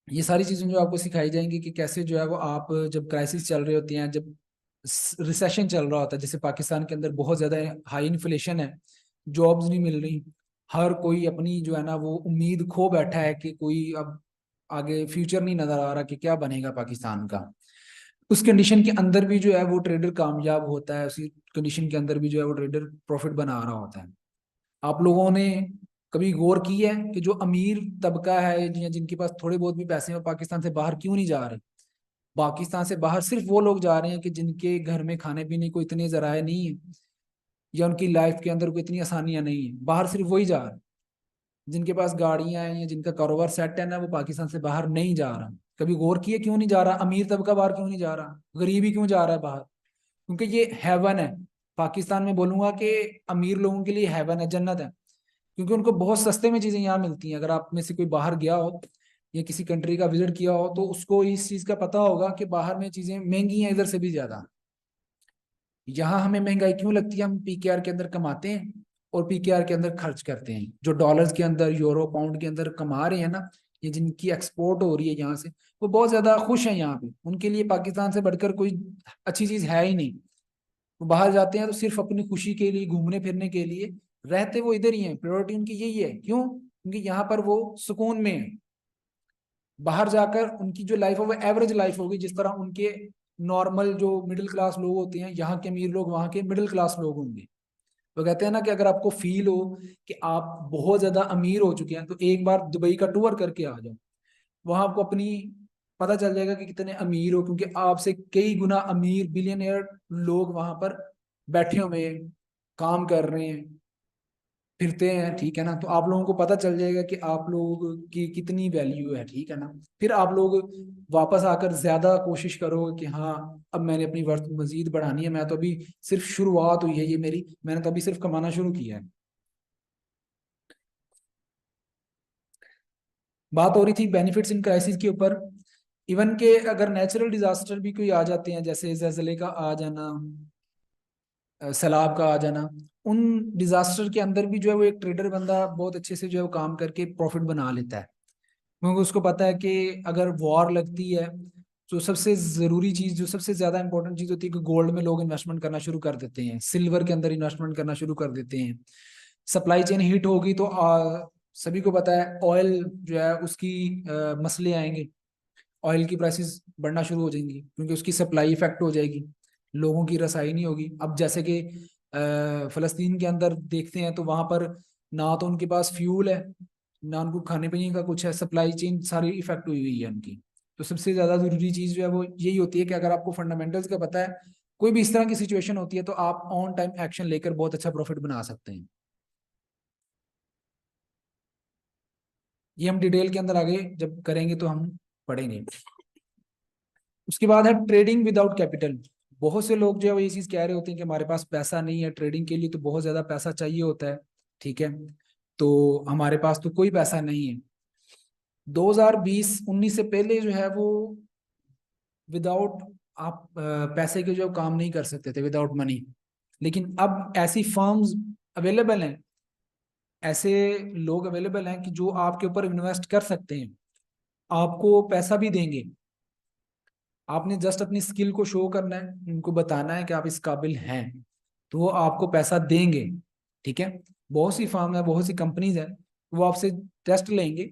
ये सारी चीजें जो आपको सिखाई जाएंगी कि कैसे जो है वो आप जब क्राइसिस चल रही होती हैं, जब रिसेशन चल रहा होता है, जैसे पाकिस्तान के अंदर बहुत ज्यादा हाई इन्फ्लेशन है, जॉब्स नहीं मिल रही, हर कोई अपनी जो है ना वो उम्मीद खो बैठा है कि कोई अब आगे फ्यूचर नहीं नजर आ रहा कि क्या बनेगा पाकिस्तान का। उस कंडीशन के अंदर भी जो है वो ट्रेडर कामयाब होता है, उसी कंडीशन के अंदर भी जो है वो ट्रेडर प्रॉफिट बना रहा होता है। आप लोगों ने कभी गौर की है कि जो अमीर तबका है या जिनके पास थोड़े बहुत भी पैसे हैं वो पाकिस्तान से बाहर क्यों नहीं जा रहे? पाकिस्तान से बाहर सिर्फ वो लोग जा रहे हैं कि जिनके घर में खाने पीने को इतने जराए नहीं है या उनकी लाइफ के अंदर कोई इतनी आसानियां नहीं है, बाहर सिर्फ वही जा रहे हैं। जिनके पास गाड़ियां हैं या जिनका कारोबार सेट है ना वो पाकिस्तान से बाहर नहीं जा रहा। कभी गौर किए क्यों नहीं जा रहा? अमीर तबका बाहर क्यों नहीं जा रहा? गरीब ही क्यों जा रहा है बाहर? क्योंकि ये हेवन है। पाकिस्तान में बोलूंगा कि अमीर लोगों के लिए हेवन है, जन्नत है, क्योंकि उनको बहुत सस्ते में चीजें यहाँ मिलती हैं। अगर आप में से कोई बाहर गया हो या किसी कंट्री का विजिट किया हो तो उसको इस चीज का पता होगा कि बाहर में चीजें महंगी हैं इधर से भी ज्यादा। यहाँ हमें महंगाई क्यों लगती है? हम पीकेआर के अंदर कमाते हैं और पीकेआर के अंदर खर्च करते हैं। जो डॉलर्स के अंदर, यूरो, पाउंड के अंदर कमा रहे हैं ना, ये जिनकी एक्सपोर्ट हो रही है यहाँ से, वो बहुत ज्यादा खुश हैं यहाँ पे। उनके लिए पाकिस्तान से बढ़कर कोई अच्छी चीज है ही नहीं। वो बाहर जाते हैं तो सिर्फ अपनी खुशी के लिए, घूमने फिरने के लिए, रहते वो इधर ही हैं। प्रायोरिटी उनकी यही है। क्यों? क्योंकि यहाँ पर वो सुकून में है। बाहर जाकर उनकी जो लाइफ है वो एवरेज लाइफ होगी, जिस तरह उनके नॉर्मल जो मिडिल क्लास लोग होते हैं, यहाँ के अमीर लोग वहाँ के मिडिल क्लास लोग होंगे। वो कहते हैं ना कि अगर आपको फील हो कि आप बहुत ज्यादा अमीर हो चुके हैं तो एक बार दुबई का टूर करके आ जाओ। वहां आपको अपनी पता चल जाएगा कि कितने अमीर हो, क्योंकि आपसे कई गुना अमीर बिलियनियर लोग वहां पर बैठे हुए हैं, काम कर रहे हैं, फिरते हैं। ठीक है ना, तो आप लोगों को पता चल जाएगा कि आप लोगों की कितनी वैल्यू है। ठीक है ना, फिर आप लोग वापस आकर ज्यादा कोशिश करोगे कि हाँ अब मैंने अपनी वर्थ मजीद बढ़ानी है, मैं तो अभी सिर्फ शुरुआत हुई है ये मेरी, मैंने तो अभी सिर्फ कमाना शुरू किया है। बात हो रही थी बेनिफिट्स इन क्राइसिस के ऊपर। इवन के अगर नेचुरल डिजास्टर भी कोई आ जाते हैं, जैसे जलजले का आ जाना, सैलाब का आ जाना, उन डिजास्टर के अंदर भी जो है वो एक ट्रेडर बंदा बहुत अच्छे से जो है वो काम करके प्रॉफिट बना लेता है। क्योंकि उसको पता है कि अगर वॉर लगती है तो सबसे जरूरी चीज, जो सबसे ज्यादा इंपॉर्टेंट चीज होती है कि गोल्ड में लोग इन्वेस्टमेंट करना शुरू कर देते हैं, सिल्वर के अंदर इन्वेस्टमेंट करना शुरू कर देते हैं। सप्लाई चेन हीट होगी तो सभी को पता है ऑयल जो है उसकी मसले आएंगे, ऑयल की प्राइसेस बढ़ना शुरू हो जाएंगी क्योंकि उसकी सप्लाई इफेक्ट हो जाएगी, लोगों की रसाई नहीं होगी। अब जैसे कि फलस्तीन के अंदर देखते हैं तो वहां पर ना तो उनके पास फ्यूल है, ना उनको खाने पीने का कुछ है, सप्लाई चेन सारी इफेक्ट हुई हुई है उनकी। तो सबसे ज्यादा जरूरी चीज जो है वो यही होती है कि अगर आपको फंडामेंटल्स का पता है, कोई भी इस तरह की सिचुएशन होती है तो आप ऑन टाइम एक्शन लेकर बहुत अच्छा प्रॉफिट बना सकते हैं। ये हम डिटेल के अंदर आगे जब करेंगे तो हम पढ़ेंगे। उसके बाद है ट्रेडिंग विदाउट कैपिटल। बहुत से लोग जो है वो ये चीज कह रहे होते हैं कि हमारे पास पैसा नहीं है, ट्रेडिंग के लिए तो बहुत ज्यादा पैसा चाहिए होता है। ठीक है, तो हमारे पास तो कोई पैसा नहीं है। 2020-19 से पहले जो है वो विदाउट आप पैसे के जो काम नहीं कर सकते थे, विदाउट मनी। लेकिन अब ऐसी फर्म्स अवेलेबल हैं, ऐसे लोग अवेलेबल हैं कि जो आपके ऊपर इन्वेस्ट कर सकते हैं, आपको पैसा भी देंगे। आपने जस्ट अपनी स्किल को शो करना है, उनको बताना है कि आप इस काबिल हैं, तो वो आपको पैसा देंगे। ठीक है, बहुत सी फर्म है, बहुत सी कंपनीज है, वो आपसे टेस्ट लेंगे,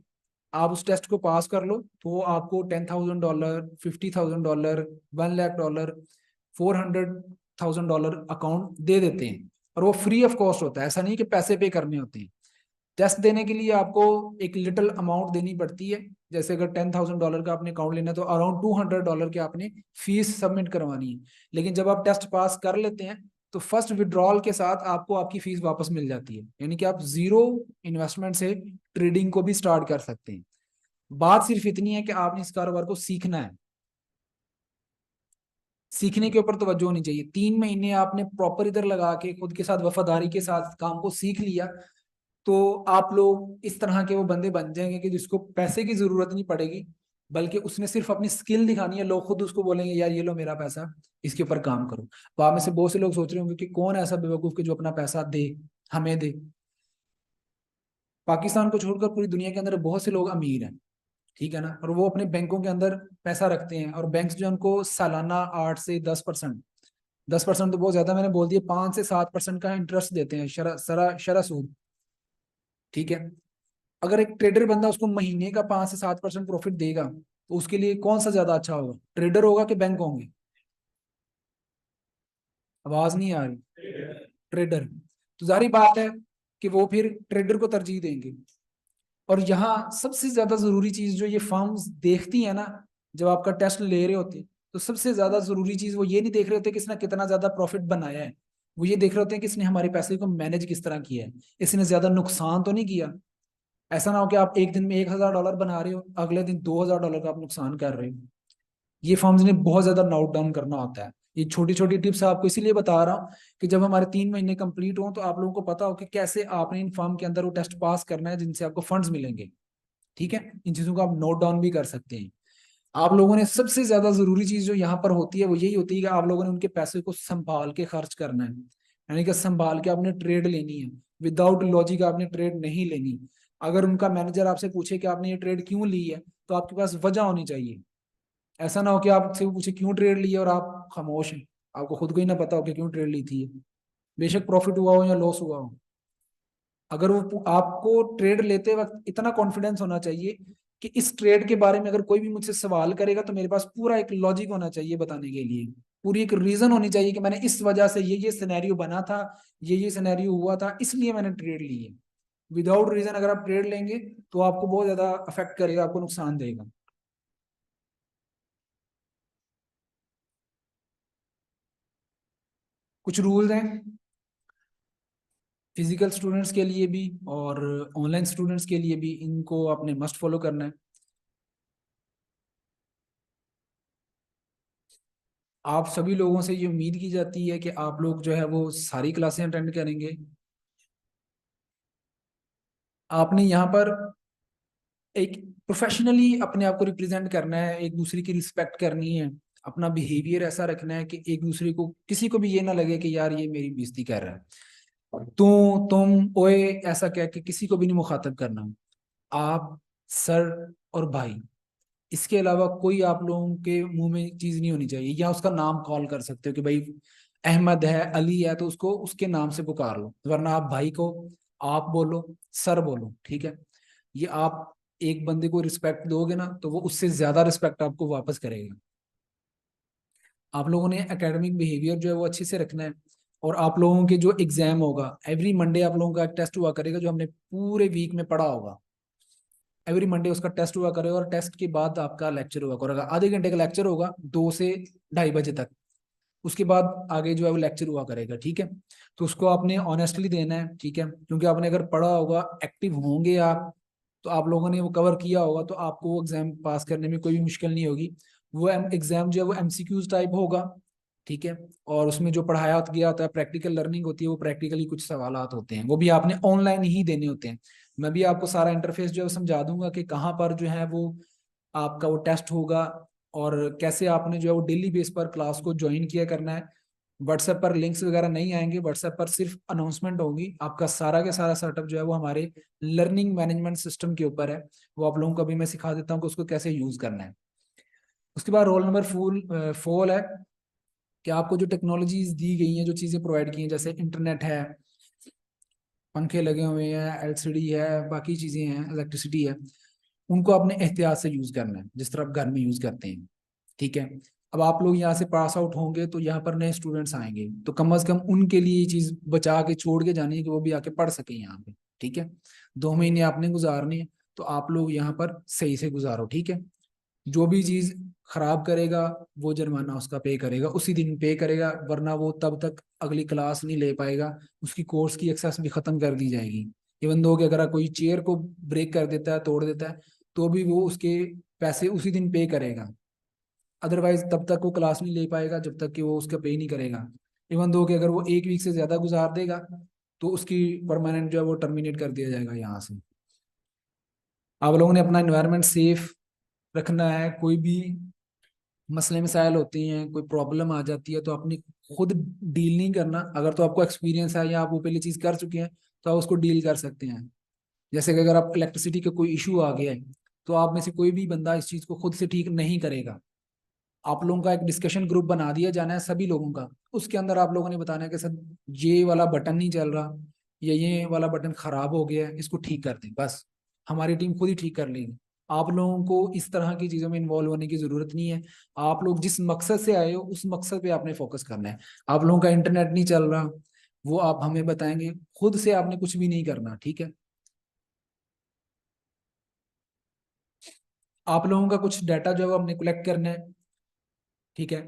आप उस टेस्ट को पास कर लो तो वो आपको $10,000, $50,000, $1 लाख, $400,000 अकाउंट दे देते हैं, और वो फ्री ऑफ कॉस्ट होता है। ऐसा नहीं कि पैसे पे करने होते हैं। टेस्ट देने के लिए आपको एक लिटिल अमाउंट देनी पड़ती है। जैसे अगर $10,000 का आपने अकाउंट लेना है तो अराउंड $200 की आपने फीस सबमिट करवानी है। लेकिन जब आप टेस्ट पास कर लेते हैं तो फर्स्ट विड्रॉल के साथ आपको आपकी फीस वापस मिल जाती है, यानी कि आप जीरो इन्वेस्टमेंट से ट्रेडिंग को भी स्टार्ट कर सकते हैं। बात सिर्फ इतनी है कि आपने इस कारोबार को सीखना है, सीखने के ऊपर तवज्जो होनी चाहिए। 3 महीने आपने प्रॉपर इधर लगा के खुद के साथ वफादारी के साथ काम को सीख लिया तो आप लोग इस तरह के वो बंदे बन जाएंगे कि जिसको पैसे की जरूरत नहीं पड़ेगी, बल्कि उसने सिर्फ अपनी स्किल दिखानी है। लोग खुद उसको बोलेंगे यार ये लो मेरा पैसा, इसके ऊपर काम करो। तो आप में से बहुत से लोग सोच रहे होंगे कि कौन ऐसा बेवकूफ कि जो अपना पैसा दे, हमें दे। पाकिस्तान को छोड़कर पूरी दुनिया के अंदर बहुत से लोग अमीर हैं, ठीक है ना, और वो अपने बैंकों के अंदर पैसा रखते हैं, और बैंक जो है उनको सालाना 8 से 10%, 10% तो बहुत ज्यादा मैंने बोल दिया, 5 से 7% का इंटरेस्ट देते हैं, शरा सूद, ठीक है। अगर एक ट्रेडर बंदा उसको महीने का 5 से 7% प्रॉफिट देगा तो उसके लिए कौन सा ज्यादा अच्छा होगा, ट्रेडर होगा कि बैंक होंगे? आवाज नहीं आ रही। ट्रेडर। तो जाहिर बात है कि वो फिर ट्रेडर को तरजीह देंगे। और यहाँ सबसे ज्यादा जरूरी चीज जो ये फर्म्स देखती है ना, जब आपका टेस्ट ले रहे होते हैं, तो सबसे ज्यादा जरूरी चीज वो ये नहीं देख रहे होते कि इसने कितना ज्यादा प्रॉफिट बनाया है, वो ये देख रहे होते हैं कि इसने हमारे पैसे को मैनेज किस तरह किया है, इसने ज्यादा नुकसान तो नहीं किया। ऐसा ना हो कि आप एक दिन में $1,000 बना रहे हो, अगले दिन $2,000 का आप नुकसान कर रहे हो। ये फर्म्स ने बहुत ज्यादा नोट डाउन करना होता है। ये छोटी छोटी टिप्स आपको इसीलिए बता रहा हूँ कि जब हमारे 3 महीने कंप्लीट हो तो आप लोगों को पता हो कि कैसे आपने इन फर्म के अंदर वो टेस्ट पास करना है जिनसे आपको फंड्स मिलेंगे, ठीक है। इन चीजों को आप नोट डाउन भी कर सकते हैं। आप लोगों ने सबसे ज्यादा जरूरी चीज जो यहाँ पर होती है वो यही होती है कि आप लोगों ने उनके पैसे को संभाल के खर्च करना है, यानी कि संभाल के आपने ट्रेड लेनी है। विदाउट लॉजिक आपने ट्रेड नहीं लेनी। अगर उनका मैनेजर आपसे पूछे कि आपने ये ट्रेड क्यों ली है तो आपके पास वजह होनी चाहिए। ऐसा ना हो कि आपसे वो पूछे क्यों ट्रेड ली है और आप खामोश हैं, आपको खुद को ही ना पता हो कि क्यों ट्रेड ली थी, बेशक प्रॉफिट हुआ हो या लॉस हुआ हो। अगर वो आपको ट्रेड लेते वक्त इतना कॉन्फिडेंस होना चाहिए कि इस ट्रेड के बारे में अगर कोई भी मुझसे सवाल करेगा तो मेरे पास पूरा एक लॉजिक होना चाहिए बताने के लिए, पूरी एक रीजन होनी चाहिए कि मैंने इस वजह से ये सिनेरियो बना था, ये सिनेरियो हुआ था, इसलिए मैंने ट्रेड ली है। विदाउट रीजन अगर आप ट्रेड लेंगे तो आपको बहुत ज्यादा अफेक्ट करेगा, आपको नुकसान देगा। कुछ रूल्स हैं फिजिकल स्टूडेंट्स के लिए भी और ऑनलाइन स्टूडेंट्स के लिए भी, इनको आपने मस्ट फॉलो करना है। आप सभी लोगों से ये उम्मीद की जाती है कि आप लोग जो है वो सारी क्लासें अटेंड करेंगे। आपने यहाँ पर एक प्रोफेशनली अपने आप को रिप्रेजेंट करना है, एक दूसरे की रिस्पेक्ट करनी है, अपना बिहेवियर ऐसा रखना है कि एक दूसरे को, किसी को भी ये ना लगे कि यार ये मेरी बेइज्जती कर रहा है। तुम ओए ऐसा कह के किसी को भी नहीं मुखातब करना। आप सर और भाई, इसके अलावा कोई आप लोगों के मुंह में चीज नहीं होनी चाहिए। या उसका नाम कॉल कर सकते हो कि भाई अहमद है, अली है, तो उसको उसके नाम से पुकार लो, वरना आप भाई को आप बोलो, सर बोलो, ठीक है। ये आप एक बंदे को रिस्पेक्ट दोगे ना तो वो उससे ज्यादा रिस्पेक्ट आपको वापस करेगा। आप लोगों ने एकेडमिक बिहेवियर जो है वो अच्छे से रखना है। और आप लोगों के जो एग्जाम होगा एवरी मंडे, आप लोगों का एक टेस्ट हुआ करेगा जो हमने पूरे वीक में पढ़ा होगा। एवरी मंडे उसका टेस्ट हुआ करेगा और टेस्ट के बाद आपका लेक्चर हुआ करेगा। आधे घंटे का लेक्चर होगा 2 से 2:30 बजे तक। उसके बाद आगे जो है वो लेक्चर हुआ करेगा, ठीक है। तो उसको आपने ऑनेस्टली देना है, ठीक है, क्योंकि आपने अगर पढ़ा होगा, एक्टिव होंगे आप, तो आप लोगों ने वो कवर किया होगा, तो आपको वो एग्जाम पास करने में कोई भी मुश्किल नहीं होगी। वो एग्जाम जो है वो एमसीक्यूज टाइप होगा, ठीक है। और उसमें जो पढ़ाया गया होता है, प्रैक्टिकल लर्निंग होती है, वो प्रैक्टिकली कुछ सवालात होते हैं, वो भी आपने ऑनलाइन ही देने होते हैं। मैं भी आपको सारा इंटरफेस जो है वो समझा दूंगा कि कहाँ पर जो है वो आपका वो टेस्ट होगा और कैसे आपने जो है वो डेली बेस पर क्लास को ज्वाइन किया करना है। व्हाट्सएप पर लिंक्स वगैरह नहीं आएंगे, व्हाट्सएप पर सिर्फ अनाउंसमेंट होगी। आपका सारा के सारा सेटअप जो है वो हमारे लर्निंग मैनेजमेंट सिस्टम के ऊपर है। वो आप लोगों को अभी मैं सिखा देता हूँ कि उसको कैसे यूज करना है। उसके बाद रोल नंबर फोर है कि आपको जो टेक्नोलॉजीज दी गई हैं, जो चीज़ें प्रोवाइड की हैं, जैसे इंटरनेट है, पंखे लगे हुए हैं, एलसीडी है, बाकी चीज़ें हैं, इलेक्ट्रिसिटी है, उनको अपने एहतियात से यूज करना है, जिस तरह आप घर में यूज करते हैं, ठीक है। अब आप लोग यहाँ से पास आउट होंगे तो यहाँ पर नए स्टूडेंट्स आएंगे, तो कम से कम उनके लिए ये चीज बचा के छोड़ के जानी है कि वो भी आके पढ़ सके यहाँ पे, ठीक है। 2 महीने आपने गुजारने हैं, तो आप लोग यहाँ पर सही से गुजारो, ठीक है। जो भी चीज खराब करेगा वो जुर्माना उसका पे करेगा, उसी दिन पे करेगा, वरना वो तब तक अगली क्लास नहीं ले पाएगा, उसकी कोर्स की एक्सेस भी खत्म कर दी जाएगी। इवन दो कि अगर कोई चेयर को ब्रेक कर देता है, तोड़ देता है, तो भी वो उसके पैसे उसी दिन पे करेगा, अदरवाइज तब तक वो क्लास नहीं ले पाएगा जब तक कि वो उसका पे नहीं करेगा। इवन दो कि अगर वो 1 वीक से ज्यादा गुजार देगा तो उसकी परमानेंट जो है वो टर्मिनेट कर दिया जाएगा यहाँ से। आप लोगों ने अपना इन्वायरमेंट सेफ रखना है, कोई भी मसले मसाइल होते हैं, कोई प्रॉब्लम आ जाती है तो अपनी खुद डील नहीं करना। अगर तो आपको एक्सपीरियंस है या आप वो पहले चीज कर चुके हैं तो आप उसको डील कर सकते हैं। जैसे कि अगर आप इलेक्ट्रिसिटी का कोई इशू आ गया है तो आप में से कोई भी बंदा इस चीज को खुद से ठीक नहीं करेगा। आप लोगों का एक डिस्कशन ग्रुप बना दिया जाना है सभी लोगों का, उसके अंदर आप लोगों ने बताना है कि सर ये वाला बटन नहीं चल रहा या ये वाला बटन खराब हो गया है, इसको ठीक कर दें, बस हमारी टीम खुद ही ठीक कर लेगी। आप लोगों को इस तरह की चीजों में इन्वॉल्व होने की जरूरत नहीं है। आप लोग जिस मकसद से आए हो उस मकसद पे आपने फोकस करना है। आप लोगों का इंटरनेट नहीं चल रहा, वो आप हमें बताएंगे, खुद से आपने कुछ भी नहीं करना, ठीक है। आप लोगों का कुछ डाटा जो है वो हमने कलेक्ट करना है, ठीक है।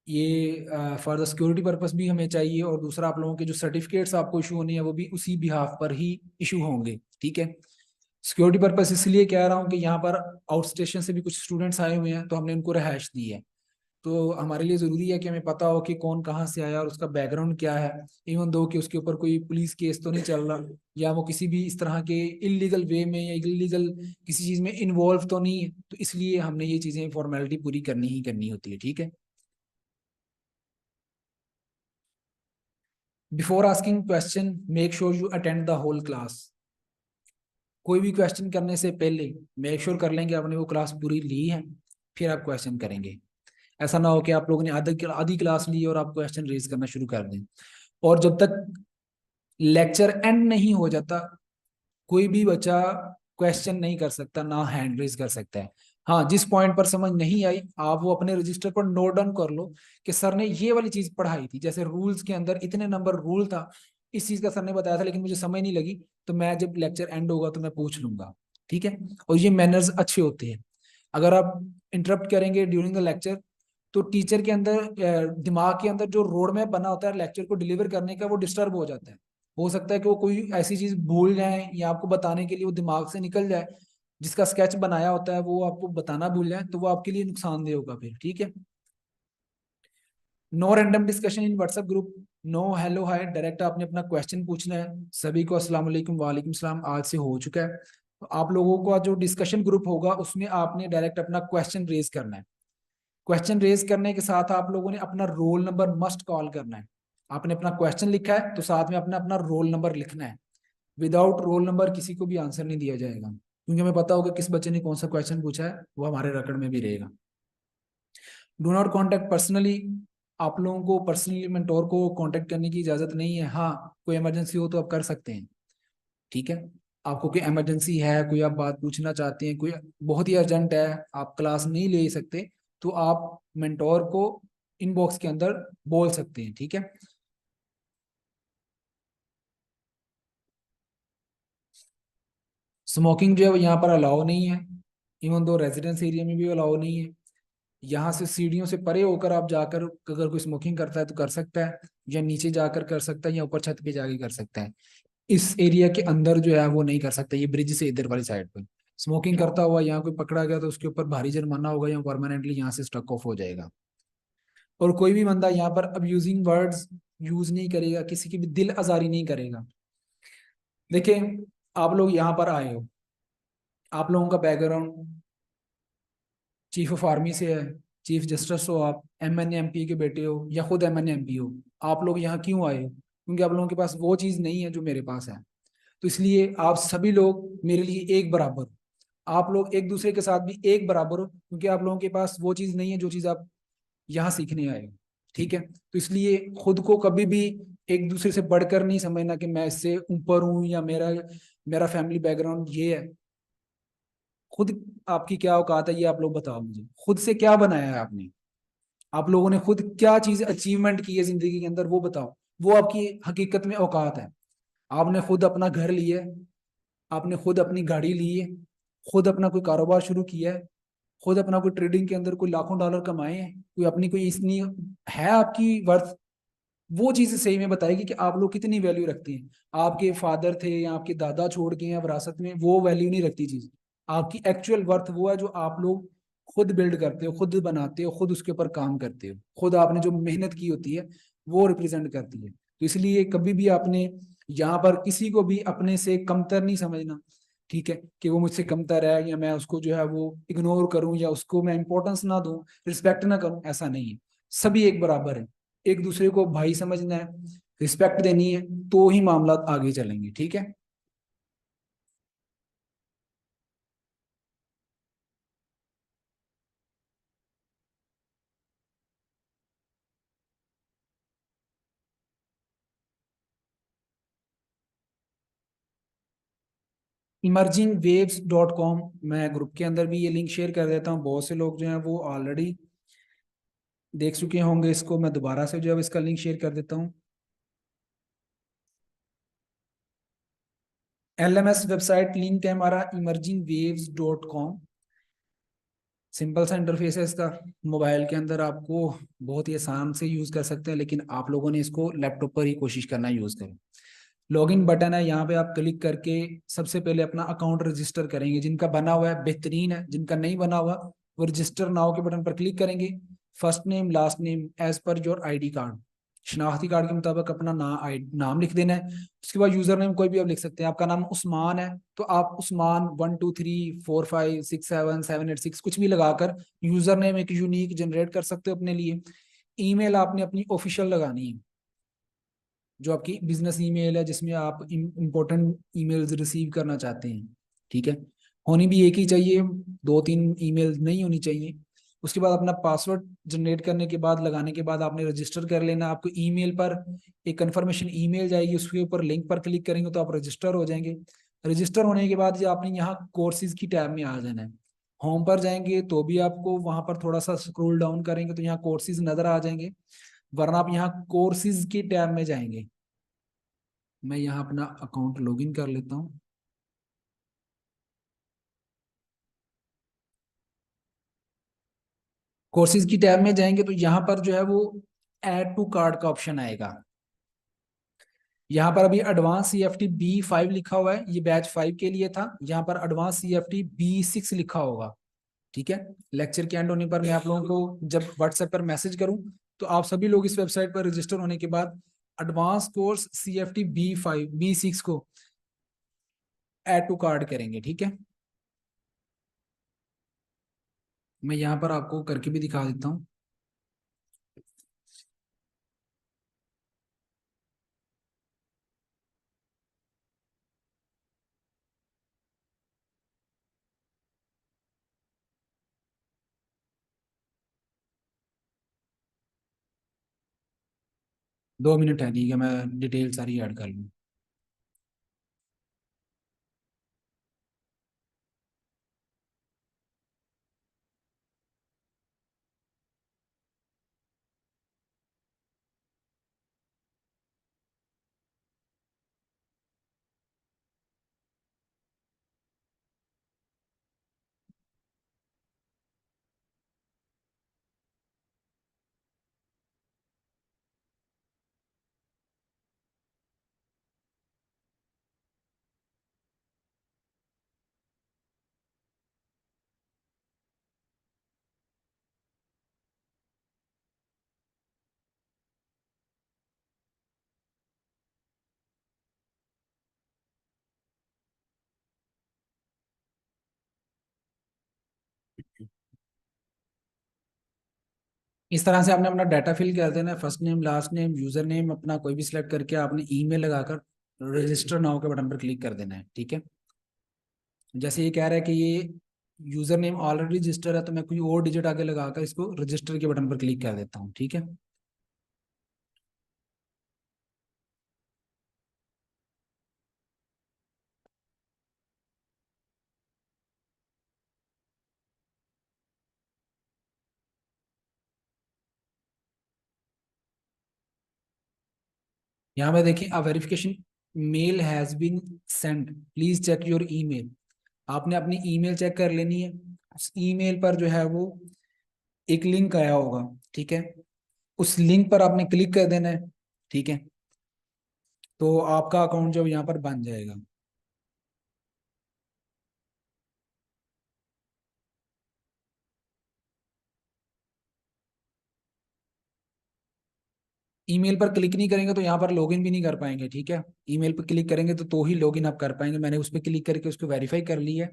ये फॉर द सिक्योरिटी पर्पस भी हमें चाहिए, और दूसरा आप लोगों के जो सर्टिफिकेट्स आपको इशू होने हैं वो भी उसी बिहाफ पर ही इशू होंगे, ठीक है। सिक्योरिटी पर्पस इसलिए कह रहा हूँ कि यहाँ पर आउट स्टेशन से भी कुछ स्टूडेंट्स आए हुए हैं, तो हमने उनको रिहाइश दी है, तो हमारे लिए ज़रूरी है कि हमें पता हो कि कौन कहाँ से आया और उसका बैकग्राउंड क्या है। इवन दो कि उसके ऊपर कोई पुलिस केस तो नहीं चल रहा, या वो किसी भी इस तरह के इलीगल वे में या इलीगल किसी चीज़ में इन्वॉल्व तो नहीं है, तो इसलिए हमने ये चीज़ें फॉर्मेलिटी पूरी करनी ही करनी होती है, ठीक है। Before asking question make sure you attend the whole class. कोई भी क्वेश्चन करने से पहले मेक श्योर कर लेंगे आपने वो क्लास पूरी ली है, फिर आप क्वेश्चन करेंगे। ऐसा ना हो कि आप लोगों ने आधी क्लास ली और आप क्वेश्चन रेज करना शुरू कर दें। और जब तक लेक्चर एंड नहीं हो जाता कोई भी बच्चा क्वेश्चन नहीं कर सकता, ना हैंड रेज कर सकता है। हाँ, जिस पॉइंट पर समझ नहीं आई आप वो अपने रजिस्टर पर नोट डाउन कर लो कि सर ने ये वाली चीज पढ़ाई थी, जैसे रूल्स के अंदर इतने नंबर रूल था, इस चीज का सर ने बताया था लेकिन मुझे समझ नहीं लगी, तो मैं जब लेक्चर एंड होगा तो मैं पूछ लूंगा, ठीक है। और ये मैनर्स अच्छे होते हैं। अगर आप इंटरप्ट करेंगे ड्यूरिंग द लेक्चर तो टीचर के अंदर दिमाग के अंदर जो रोड मैप बना होता है लेक्चर को डिलीवर करने का वो डिस्टर्ब हो जाता है। हो सकता है कि वो कोई ऐसी चीज भूल जाए या आपको बताने के लिए वो दिमाग से निकल जाए, जिसका स्केच बनाया होता है वो आपको बताना भूल जाए, तो वो आपके लिए नुकसानदेह होगा फिर, ठीक है। No random discussion in WhatsApp group, no hello hi, direct आपने अपना क्वेश्चन पूछना है। सभी को अस्सलाम वालेकुम, वालेकुम सलाम आज से हो चुका है। तो आप लोगों का जो डिस्कशन ग्रुप होगा उसमें आपने डायरेक्ट अपना क्वेश्चन रेज करना है। क्वेश्चन रेज करने के साथ आप लोगों ने अपना रोल नंबर मस्ट कॉल करना है। आपने अपना क्वेश्चन लिखा है तो साथ में अपना अपना रोल नंबर लिखना है। विदाउट रोल नंबर किसी को भी आंसर नहीं दिया जाएगा, क्योंकि हमें पता होगा किस बच्चे ने कौन सा क्वेश्चन पूछा है, वो हमारे रिकॉर्ड में भी रहेगा। डू नॉट कॉन्टेक्ट पर्सनली, आप लोगों को पर्सनली मेंटोर को कांटेक्ट करने की इजाजत नहीं है। हाँ, कोई इमरजेंसी हो तो आप कर सकते हैं, ठीक है। आपको कोई इमरजेंसी है, कोई आप बात पूछना चाहते हैं, कोई बहुत ही अर्जेंट है, आप क्लास नहीं ले सकते, तो आप मेंटोर को इनबॉक्स के अंदर बोल सकते हैं, ठीक है। स्मोकिंग जो है वो यहाँ पर अलाउ नहीं है, इवन दो रेजिडेंस एरिया में भी अलाउ नहीं है। यहाँ से सीढ़ियों से परे होकर आप जाकर अगर कोई स्मोकिंग करता है तो कर सकता है, या नीचे जाकर कर सकता है, या ऊपर छत पे जाके कर सकता है। इस एरिया के अंदर जो है वो नहीं कर सकता। ये ब्रिज से इधर वाली साइड पर स्मोकिंग करता हुआ यहाँ कोई पकड़ा गया तो उसके ऊपर भारी जुर्माना होगा या परमानेंटली यहाँ से स्टक ऑफ हो जाएगा। और कोई भी बंदा यहाँ पर अब्यूजिंग वर्ड्स यूज नहीं करेगा, किसी की भी दिल आजारी नहीं करेगा। देखिए, आप लोग यहाँ पर आए हो, आप लोगों का बैकग्राउंड चीफ ऑफ आर्मी से है, चीफ जस्टिस हो, आप MNA MP के बेटे हो या खुद MNA MP हो। आप लोग यहाँ क्यों आए हो? क्योंकि आप लोगों के पास वो चीज़ नहीं है जो मेरे पास है। तो इसलिए आप सभी लोग मेरे लिए एक बराबर हो। आप लोग एक दूसरे के साथ भी एक बराबर हो, क्योंकि आप लोगों के पास वो चीज़ नहीं है जो चीज़ आप यहाँ सीखने आए हो, ठीक है। तो इसलिए खुद को कभी भी एक दूसरे से बढ़कर नहीं समझना कि मैं इससे ऊपर हूँ या मेरा मेरा फैमिली बैकग्राउंड ये है। खुद आपकी क्या औकात है ये आप लोग बताओ मुझे, खुद से क्या बनाया है आपने, आप लोगों ने खुद क्या चीज अचीवमेंट की है जिंदगी के अंदर वो बताओ, वो आपकी हकीकत में औकात है। आपने खुद अपना घर लिया है, आपने खुद अपनी गाड़ी ली है, खुद अपना कोई कारोबार शुरू किया है, खुद अपना कोई ट्रेडिंग के अंदर कोई लाखों डॉलर कमाए हैं, कोई अपनी कोई इतनी है आपकी वर्थ, वो चीज सही में बताएगी कि आप लोग कितनी वैल्यू रखते हैं। आपके फादर थे या आपके दादा छोड़ के हैं विरासत में, वो वैल्यू नहीं रखती चीज। आपकी एक्चुअल वर्थ वो है जो आप लोग खुद बिल्ड करते हो, खुद बनाते हो, खुद उसके ऊपर काम करते हो, खुद आपने जो मेहनत की होती है वो रिप्रेजेंट करती है। तो इसलिए कभी भी आपने यहाँ पर किसी को भी अपने से कमतर नहीं समझना, ठीक है, कि वो मुझसे कमतर है या मैं उसको जो है वो इग्नोर करूं या उसको मैं इंपॉर्टेंस ना दूं, रिस्पेक्ट ना करूं, ऐसा नहीं है। सभी एक बराबर है, एक दूसरे को भाई समझना है, रिस्पेक्ट देनी है, तो ही मामला आगे चलेंगे, ठीक है। emergingwaves.com, मैं ग्रुप के अंदर भी ये लिंक शेयर कर देता हूँ, बहुत से लोग जो हैं वो ऑलरेडी देख चुके होंगे इसको, मैं दोबारा से जो है इसका लिंक शेयर कर देता हूँ। LMS वेबसाइट लिंक है हमारा emergingwaves.com, सिंपल सा इंटरफेस है इसका, मोबाइल के अंदर आपको बहुत ही आसान से यूज कर सकते हैं, लेकिन आप लोगों ने इसको लैपटॉप पर ही कोशिश करना यूज करें। लॉगिन बटन है, यहाँ पे आप क्लिक करके सबसे पहले अपना अकाउंट रजिस्टर करेंगे, जिनका बना हुआ है बेहतरीन है, जिनका नहीं बना हुआ वो रजिस्टर नाउ के बटन पर क्लिक करेंगे। First name last name as per your ID card, शनाख्ती कार्ड के मुताबिक अपना नाम लिख देना है। उसके बाद यूजर नेम कोई भी आप लिख सकते हैं, आपका नाम उस्मान है तो आप उस्मान 1 2 3 4 5 6 7 7 8 6 कुछ भी लगाकर यूजर नेम एक यूनिक जनरेट कर सकते हो अपने लिए। ईमेल आपने अपनी ऑफिशियल लगानी है, जो आपकी बिजनेस ईमेल है जिसमें आप इंपॉर्टेंट ईमेल्स रिसीव करना चाहते हैं, ठीक है। होनी भी एक ही चाहिए, दो तीन ईमेल नहीं होनी चाहिए। उसके बाद अपना पासवर्ड जनरेट करने के बाद लगाने के बाद आपने रजिस्टर कर लेना। आपको ईमेल पर एक कंफर्मेशन ईमेल जाएगी, उसके ऊपर लिंक पर क्लिक करेंगे तो आप रजिस्टर हो जाएंगे। रजिस्टर होने के बाद जो आपने यहाँ कोर्सेज की टैब में आ जाना है। होम पर जाएंगे तो भी आपको वहां पर थोड़ा सा स्क्रॉल डाउन करेंगे तो यहाँ कोर्सेज नजर आ जाएंगे, वरना आप यहाँ कोर्सेज की टैब में जाएंगे। मैं यहाँ अपना अकाउंट लॉगिन कर लेता हूँ। कोर्सेज की टैब में जाएंगे तो यहाँ पर जो है वो ऐड टू कार्ड का ऑप्शन आएगा। यहाँ पर अभी एडवांस CFT B5 लिखा हुआ है, ये बैच 5 के लिए था। यहाँ पर एडवांस CFT B6 लिखा होगा, ठीक है। लेक्चर के एंड होने पर मैं आप लोगों को जब व्हाट्सएप पर मैसेज करूं तो आप सभी लोग इस वेबसाइट पर रजिस्टर होने के बाद advance course CFT B5 B6 को ऐड टू कार्ड करेंगे, ठीक है। मैं यहाँ पर आपको करके भी दिखा देता हूँ। 2 मिनट है, ठीक है, मैं डिटेल सारी ऐड कर लूँ। इस तरह से आपने अपना डाटा फिल कर देना है, first name last name user name अपना कोई भी सिलेक्ट करके आपने ईमेल लगाकर रजिस्टर नाउ के बटन पर क्लिक कर देना है, ठीक है। जैसे ये कह रहा है कि ये यूजर नेम ऑलरेडी रजिस्टर है तो मैं कोई और डिजिट आगे लगाकर इसको रजिस्टर के बटन पर क्लिक कर देता हूँ, ठीक है। यहाँ पे देखिए, a verification mail has been send, please check your email. आपने अपनी ईमेल चेक कर लेनी है। उस ईमेल पर जो है वो एक लिंक आया होगा, ठीक है, उस लिंक पर आपने क्लिक कर देना है, ठीक है, तो आपका अकाउंट जो यहाँ पर बन जाएगा। ईमेल पर क्लिक नहीं करेंगे तो यहाँ पर लॉगिन भी नहीं कर पाएंगे, ठीक है। ईमेल पर क्लिक करेंगे तो ही लॉगिन आप कर पाएंगे। मैंने उस पर क्लिक करके उसको वेरीफाई कर ली है।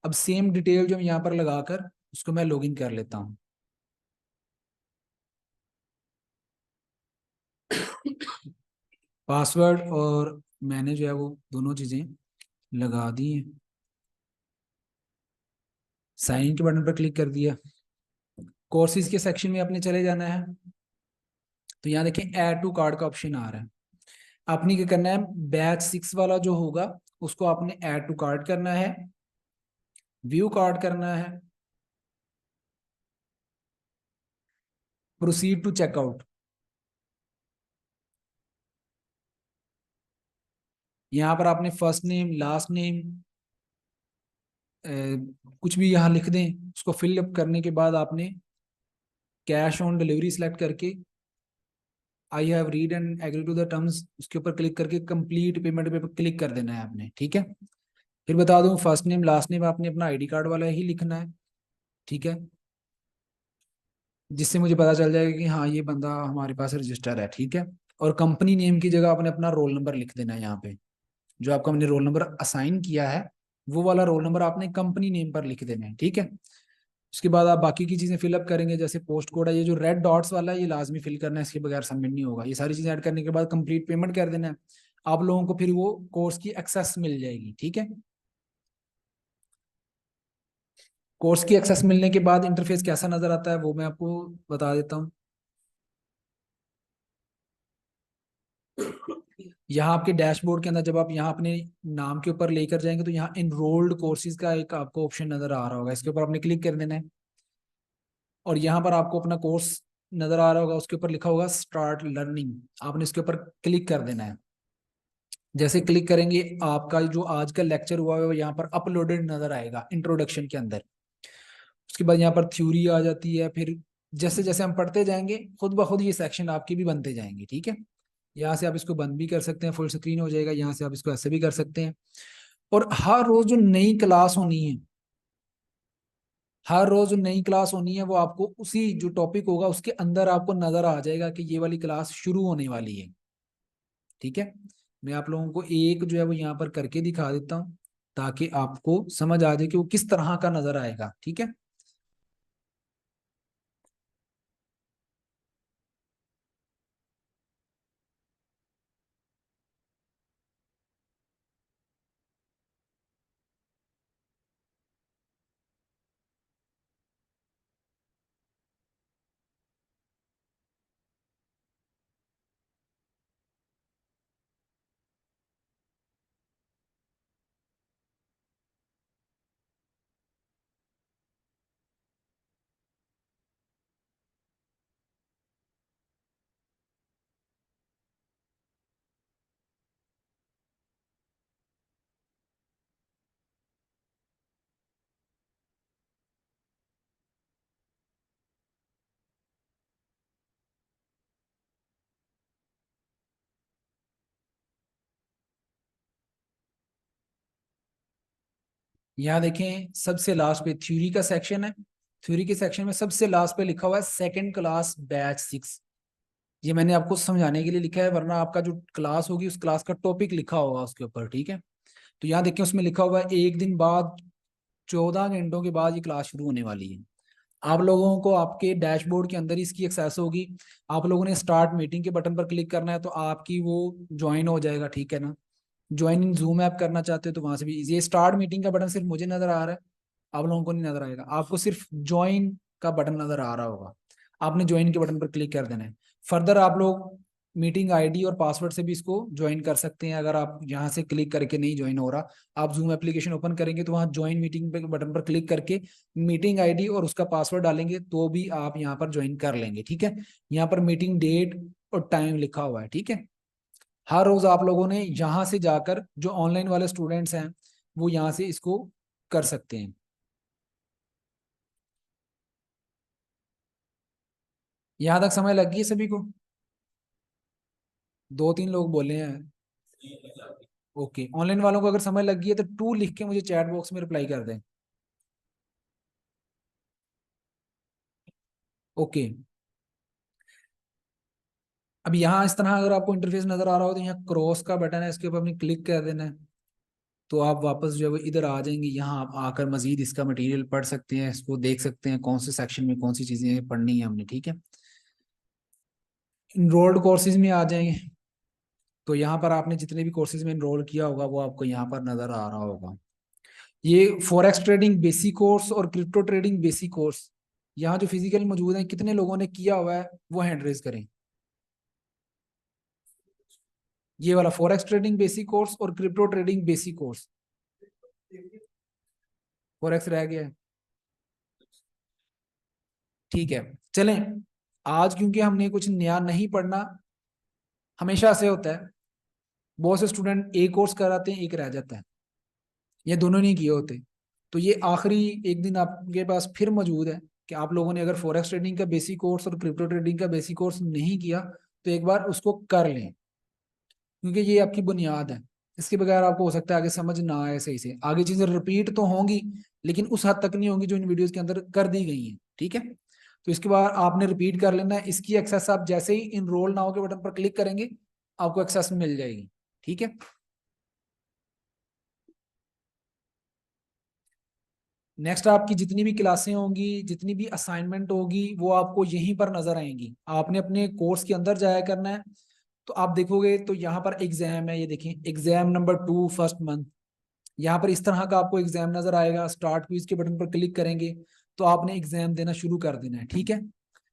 अब सेम डिटेल जो यहाँ पर लगाकर उसको मैं लॉगिन कर लेता हूँ। पासवर्ड और मैंने जो है वो दोनों चीजें लगा दी हैं। साइन इन के बटन पर क्लिक कर दिया। कोर्सेज के सेक्शन में आपने चले जाना है। तो यहाँ देखिए ऐड टू कार्ड का ऑप्शन आ रहा है। आपने क्या करना है, बैच 6 वाला जो होगा उसको आपने ऐड टू कार्ड करना है, व्यू कार्ड करना है, प्रोसीड टू चेकआउट। यहाँ पर आपने फर्स्ट नेम, लास्ट नेम, कुछ भी यहाँ लिख दें। उसको फिल अप करने के बाद आपने कैश ऑन डिलीवरी सेलेक्ट करके I have read and agree to the terms उसके ऊपर क्लिक करके कंप्लीट पेमेंट पे क्लिक कर देना है आपने, ठीक है। फिर बता दूं, फर्स्ट नेम लास्ट नेम आपने अपना आईडी कार्ड वाला ही लिखना है, ठीक है, जिससे मुझे पता चल जाएगा कि हाँ ये बंदा हमारे पास रजिस्टर है, ठीक है। और कंपनी नेम की जगह आपने अपना रोल नंबर लिख देना है। यहाँ पे जो आपका मैंने रोल नंबर असाइन किया है वो वाला रोल नंबर आपने कंपनी नेम पर लिख देना है, ठीक है। उसके बाद आप बाकी की चीजें फिलअप करेंगे, जैसे पोस्ट कोड है, ये जो रेड डॉट्स वाला है ये लाजमी फिल करना है, इसके बगैर सबमिट नहीं होगा। ये सारी चीजें ऐड करने के बाद कंप्लीट पेमेंट कर देना है। आप लोगों को फिर वो कोर्स की एक्सेस मिल जाएगी, ठीक है। कोर्स की एक्सेस मिलने के बाद इंटरफेस कैसा नजर आता है वो मैं आपको बता देता हूँ। यहाँ आपके डैशबोर्ड के अंदर जब आप यहाँ अपने नाम के ऊपर लेकर जाएंगे तो यहाँ इनरोल्ड कोर्सेज का एक आपको ऑप्शन नजर आ रहा होगा, इसके ऊपर आपने क्लिक कर देना है। और यहाँ पर आपको अपना कोर्स नजर आ रहा होगा, उसके ऊपर लिखा होगा स्टार्ट लर्निंग, आपने इसके ऊपर क्लिक कर देना है। जैसे क्लिक करेंगे आपका जो आज का लेक्चर हुआ है वो यहाँ पर अपलोडेड नजर आएगा इंट्रोडक्शन के अंदर। उसके बाद यहाँ पर थ्योरी आ जाती है। फिर जैसे जैसे हम पढ़ते जाएंगे खुद ब खुद ये सेक्शन आपके भी बनते जाएंगे, ठीक है। यहाँ से आप इसको बंद भी कर सकते हैं, फुल स्क्रीन हो जाएगा। यहाँ से आप इसको ऐसे भी कर सकते हैं। और हर रोज जो नई क्लास होनी है, हर रोज जो नई क्लास होनी है वो आपको उसी जो टॉपिक होगा उसके अंदर आपको नजर आ जाएगा कि ये वाली क्लास शुरू होने वाली है, ठीक है। मैं आप लोगों को एक जो है वो यहाँ पर करके दिखा देता हूँ ताकि आपको समझ आ जाए कि वो किस तरह का नजर आएगा, ठीक है। यहाँ देखें सबसे लास्ट पे थ्योरी का सेक्शन है। थ्योरी के सेक्शन में सबसे लास्ट पे लिखा हुआ है सेकंड क्लास बैच 6। ये मैंने आपको समझाने के लिए लिखा है, वरना आपका जो क्लास होगी उस क्लास का टॉपिक लिखा होगा उसके ऊपर, ठीक है। तो यहाँ देखिए उसमें लिखा हुआ है 1 दिन बाद 14 घंटों के बाद ये क्लास शुरू होने वाली है। आप लोगों को आपके डैशबोर्ड के अंदर ही इसकी एक्सेस होगी। आप लोगों ने स्टार्ट मीटिंग के बटन पर क्लिक करना है तो आपकी वो ज्वाइन हो जाएगा, ठीक है ना। ज्वाइन इन जूम ऐप करना चाहते हो तो वहां से भी easy है। स्टार्ट मीटिंग का बटन सिर्फ मुझे नजर आ रहा है, आप लोगों को नहीं नजर आएगा। आपको सिर्फ ज्वाइन का बटन नजर आ रहा होगा, आपने ज्वाइन के बटन पर क्लिक कर देना है। फर्दर आप लोग मीटिंग आईडी और पासवर्ड से भी इसको ज्वाइन कर सकते हैं। अगर आप यहाँ से क्लिक करके नहीं ज्वाइन हो रहा, आप जूम एप्लीकेशन ओपन करेंगे तो वहाँ ज्वाइन मीटिंग पे बटन पर क्लिक करके मीटिंग आईडी और उसका पासवर्ड डालेंगे तो भी आप यहाँ पर ज्वाइन कर लेंगे, ठीक है। यहाँ पर मीटिंग डेट और टाइम लिखा हुआ है, ठीक है। हर रोज आप लोगों ने यहाँ से जाकर, जो ऑनलाइन वाले स्टूडेंट्स हैं वो यहाँ से इसको कर सकते हैं। यहाँ तक समय लग गई सभी को? 2-3 लोग बोले हैं। ओके, ऑनलाइन वालों को अगर समय लग गई है तो 2 लिख के मुझे चैट बॉक्स में रिप्लाई कर दें। ओके, अब यहाँ इस तरह अगर आपको इंटरफेस नजर आ रहा हो तो यहाँ क्रॉस का बटन है, इसके ऊपर आपने क्लिक कर देना है, तो आप वापस जो है वो इधर आ जाएंगे। यहाँ आप आकर मजीद इसका मटेरियल पढ़ सकते हैं, इसको देख सकते हैं कौन से सेक्शन में कौन सी चीजें पढ़नी है हमने, ठीक है। इनरोल्ड कोर्सेज में आ जाएंगे तो यहाँ पर आपने जितने भी कोर्सेज में इनरोल किया होगा वो आपको यहाँ पर नजर आ रहा होगा। ये फॉरेक्स ट्रेडिंग बेसिक कोर्स और क्रिप्टो ट्रेडिंग बेसिक कोर्स यहाँ जो फिजिकली मौजूद है, कितने लोगों ने किया हुआ है वो हैंड रेज करें। ये वाला फॉरेक्स ट्रेडिंग बेसिक कोर्स और crypto trading basic course, forex रह गया है, ठीक है। चलें, आज क्योंकि हमने कुछ नया नहीं पढ़ना, हमेशा से होता है बहुत से स्टूडेंट एक कोर्स कराते हैं एक रह जाता है, ये दोनों नहीं किए होते। तो ये आखिरी एक दिन आपके पास फिर मौजूद है कि आप लोगों ने अगर फॉरेक्स ट्रेडिंग का बेसिक कोर्स और क्रिप्टो ट्रेडिंग का बेसिक कोर्स नहीं किया तो एक बार उसको कर लें, क्योंकि ये आपकी बुनियाद है। इसके बगैर आपको हो सकता है आगे समझ ना आए सही से, आगे चीजें रिपीट तो होंगी लेकिन उस हद तक नहीं होंगी जो इन वीडियोस के अंदर कर दी गई हैं, ठीक है। तो इसके बाद आपने रिपीट कर लेना है। इसकी एक्सेस आप जैसे ही इनरोल नाउ के बटन पर क्लिक करेंगे आपको एक्सेस मिल जाएगी, ठीक है। नेक्स्ट आपकी जितनी भी क्लासें होंगी, जितनी भी असाइनमेंट होगी वो आपको यहीं पर नजर आएंगी। आपने अपने कोर्स के अंदर जाया करना है, तो आप देखोगे तो यहाँ पर एग्जाम है, ये देखें एग्जाम नंबर 2 फर्स्ट मंथ। यहाँ पर इस तरह का आपको एग्जाम नजर आएगा। स्टार्ट क्विज के बटन पर क्लिक करेंगे तो आपने एग्जाम देना शुरू कर देना है, ठीक है।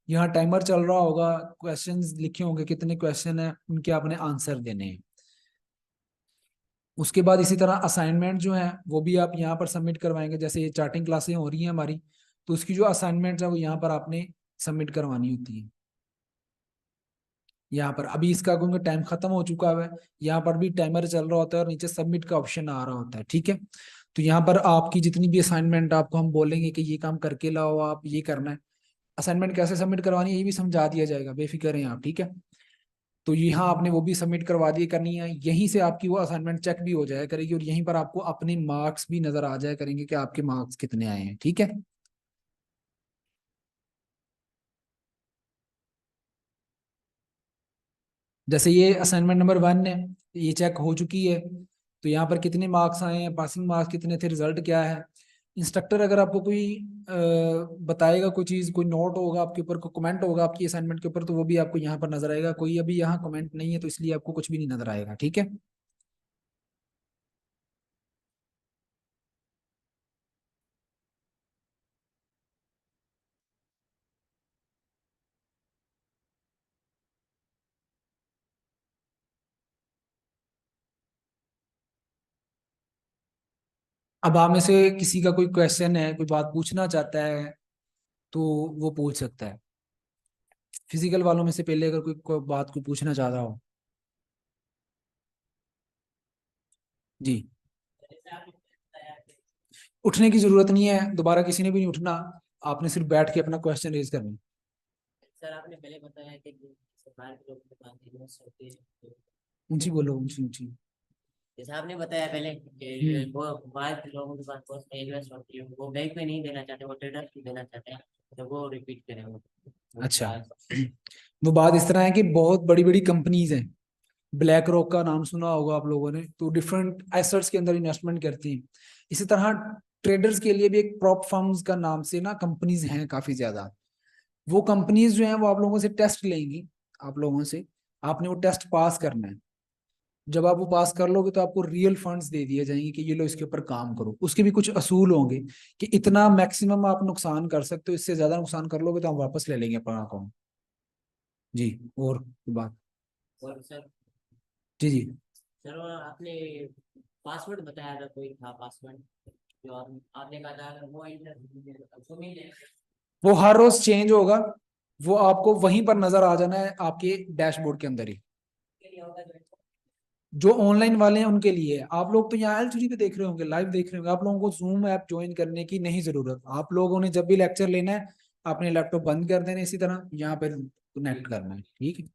यहाँ टाइमर चल रहा होगा, क्वेश्चंस लिखे होंगे, कितने क्वेश्चन है उनके आपने आंसर देने हैं। उसके बाद इसी तरह असाइनमेंट जो है वो भी आप यहाँ पर सबमिट करवाएंगे। जैसे ये चार्टिंग क्लासें हो रही हैं हमारी, तो उसकी जो असाइनमेंट है वो यहाँ पर आपने सबमिट करवानी होती है। यहाँ पर अभी इसका क्योंकि टाइम खत्म हो चुका है, यहाँ पर भी टाइमर चल रहा होता है और नीचे सबमिट का ऑप्शन आ रहा होता है, ठीक है। तो यहाँ पर आपकी जितनी भी असाइनमेंट आपको हम बोलेंगे कि ये काम करके लाओ, आप ये करना है, असाइनमेंट कैसे सबमिट करवानी है ये भी समझा दिया जाएगा, बेफिक्र हैं आप, ठीक है। तो यहाँ आपने वो भी सबमिट करवा दिए करनी है। यहीं से आपकी वो असाइनमेंट चेक भी हो जाया करेगी और यहीं पर आपको अपने मार्क्स भी नजर आ जाया करेंगे कि आपके मार्क्स कितने आए हैं, ठीक है। जैसे ये असाइनमेंट नंबर 1 है, ये चेक हो चुकी है, तो यहाँ पर कितने मार्क्स आए हैं, पासिंग मार्क्स कितने थे, रिजल्ट क्या है। इंस्ट्रक्टर अगर आपको कोई बताएगा कोई चीज़, कोई नोट होगा आपके ऊपर, कोई कमेंट होगा आपकी असाइनमेंट के ऊपर, तो वो भी आपको यहाँ पर नजर आएगा। कोई अभी यहाँ कमेंट नहीं है तो इसलिए आपको कुछ भी नहीं नजर आएगा, ठीक है। अब आप में से किसी का कोई क्वेश्चन है, कोई बात पूछना चाहता है तो वो पूछ सकता है। फिजिकल वालों में से पहले अगर कोई बात कोई पूछना चाह रहा हो। जी, उठने की जरूरत नहीं है, दोबारा किसी ने भी नहीं उठना, आपने सिर्फ बैठ के अपना क्वेश्चन रेज करना है। सर आपने पहले बताया कि सरकार के लोग दुकान की इन्वेस्ट होती है, ऊंची बोलो, ऊंची ऊंची। जैसे आपने बताया पहले कि वो बाहर के लोगों के पास बहुत इन्वेस्ट होती है, वो बैंक में नहीं देना चाहते, वो ट्रेडर को देना चाहते हैं, तो वो रिपीट करें वो अच्छा, वो बात इस तरह है कि बहुत बड़ी बड़ी कंपनीज हैं, ब्लैक रॉक का नाम सुना होगा आप लोगों ने, तो डिफरेंट एसेट्स के अंदर इन्वेस्टमेंट करती हैं। इसी तरह ट्रेडर्स के लिए भी एक प्रॉप फर्म्स का नाम से ना कंपनीज हैं काफी ज्यादा। वो कंपनीज जो हैं वो आप लोगों से टेस्ट लेंगी, आप लोगों से आपने वो टेस्ट पास करना है। जब आप वो पास कर लोगे तो आपको रियल फंड्स दे दिए जाएंगे कि ये लो इसके ऊपर काम करो। उसके भी कुछ असूल होंगे कि इतना मैक्सिमम आप नुकसान कर सकते हो, इससे ज्यादा नुकसान कर लोगे तो हम वापस ले लेंगे अपना अकाउंट। जी, और बात। और सर जी जी, सर और आपने पासवर्ड बताया था, कोई था पासवर्ड जो आपने कहा था वो उसको मिल जाएगा। वो हर रोज चेंज होगा, वो आपको वहीं पर नजर आ जाना है आपके डैशबोर्ड के अंदर ही। जो ऑनलाइन वाले हैं उनके लिए है। आप लोग तो यहाँ एलसीडी पे देख रहे होंगे, लाइव देख रहे होंगे, आप लोगों को जूम ऐप ज्वाइन करने की नहीं जरूरत। आप लोगों ने जब भी लेक्चर लेना है अपने लैपटॉप बंद कर देना, इसी तरह यहाँ पर कनेक्ट करना है, ठीक है।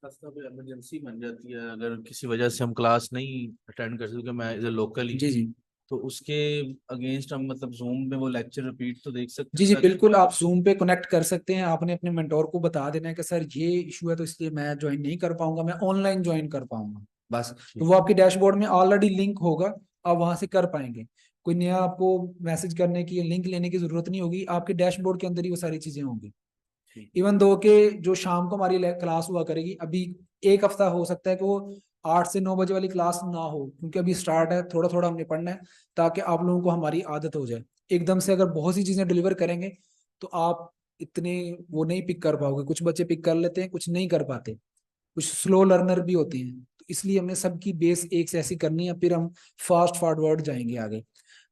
इमरजेंसी बन जाती है अगर किसी वजह से हम क्लास नहीं अटेंड कर सकते, मैं एज ए लोकली, जी जी तो उसके अगेंस्ट हम मतलब जूम में वो लेक्चर रिपीट तो देख सकते जी हैं जी ताकि- बिल्कुल, आप जूम पे कनेक्ट कर सकते हैं। आपने अपने मेंटोर को बता देना है कि सर ये इशू है तो इसलिए मैं ज्वाइन नहीं कर पाऊंगा, मैं ऑनलाइन ज्वाइन कर पाऊंगा, बस। तो वो आपके डैशबोर्ड में ऑलरेडी लिंक होगा, आप वहां से कर पाएंगे। कोई नया आपको मैसेज करने की, लिंक लेने की जरूरत नहीं होगी, आपके डैशबोर्ड के अंदर ही वो सारी चीजें होंगी। इवन दो के जो शाम को हमारी क्लास हुआ करेगी, अभी एक हफ्ता हो सकता है कि वो 8 से 9 बजे वाली क्लास ना हो, क्योंकि अभी स्टार्ट है, थोड़ा थोड़ा हमने पढ़ना है ताकि आप लोगों को हमारी आदत हो जाए। एकदम से अगर बहुत सी चीजें डिलीवर करेंगे तो आप इतने वो नहीं पिक कर पाओगे। कुछ बच्चे पिक कर लेते हैं, कुछ नहीं कर पाते, कुछ स्लो लर्नर भी होते हैं। तो इसलिए हमने सबकी बेस एक से ऐसी करनी है, फिर हम फास्ट फॉरवर्ड जाएंगे आगे।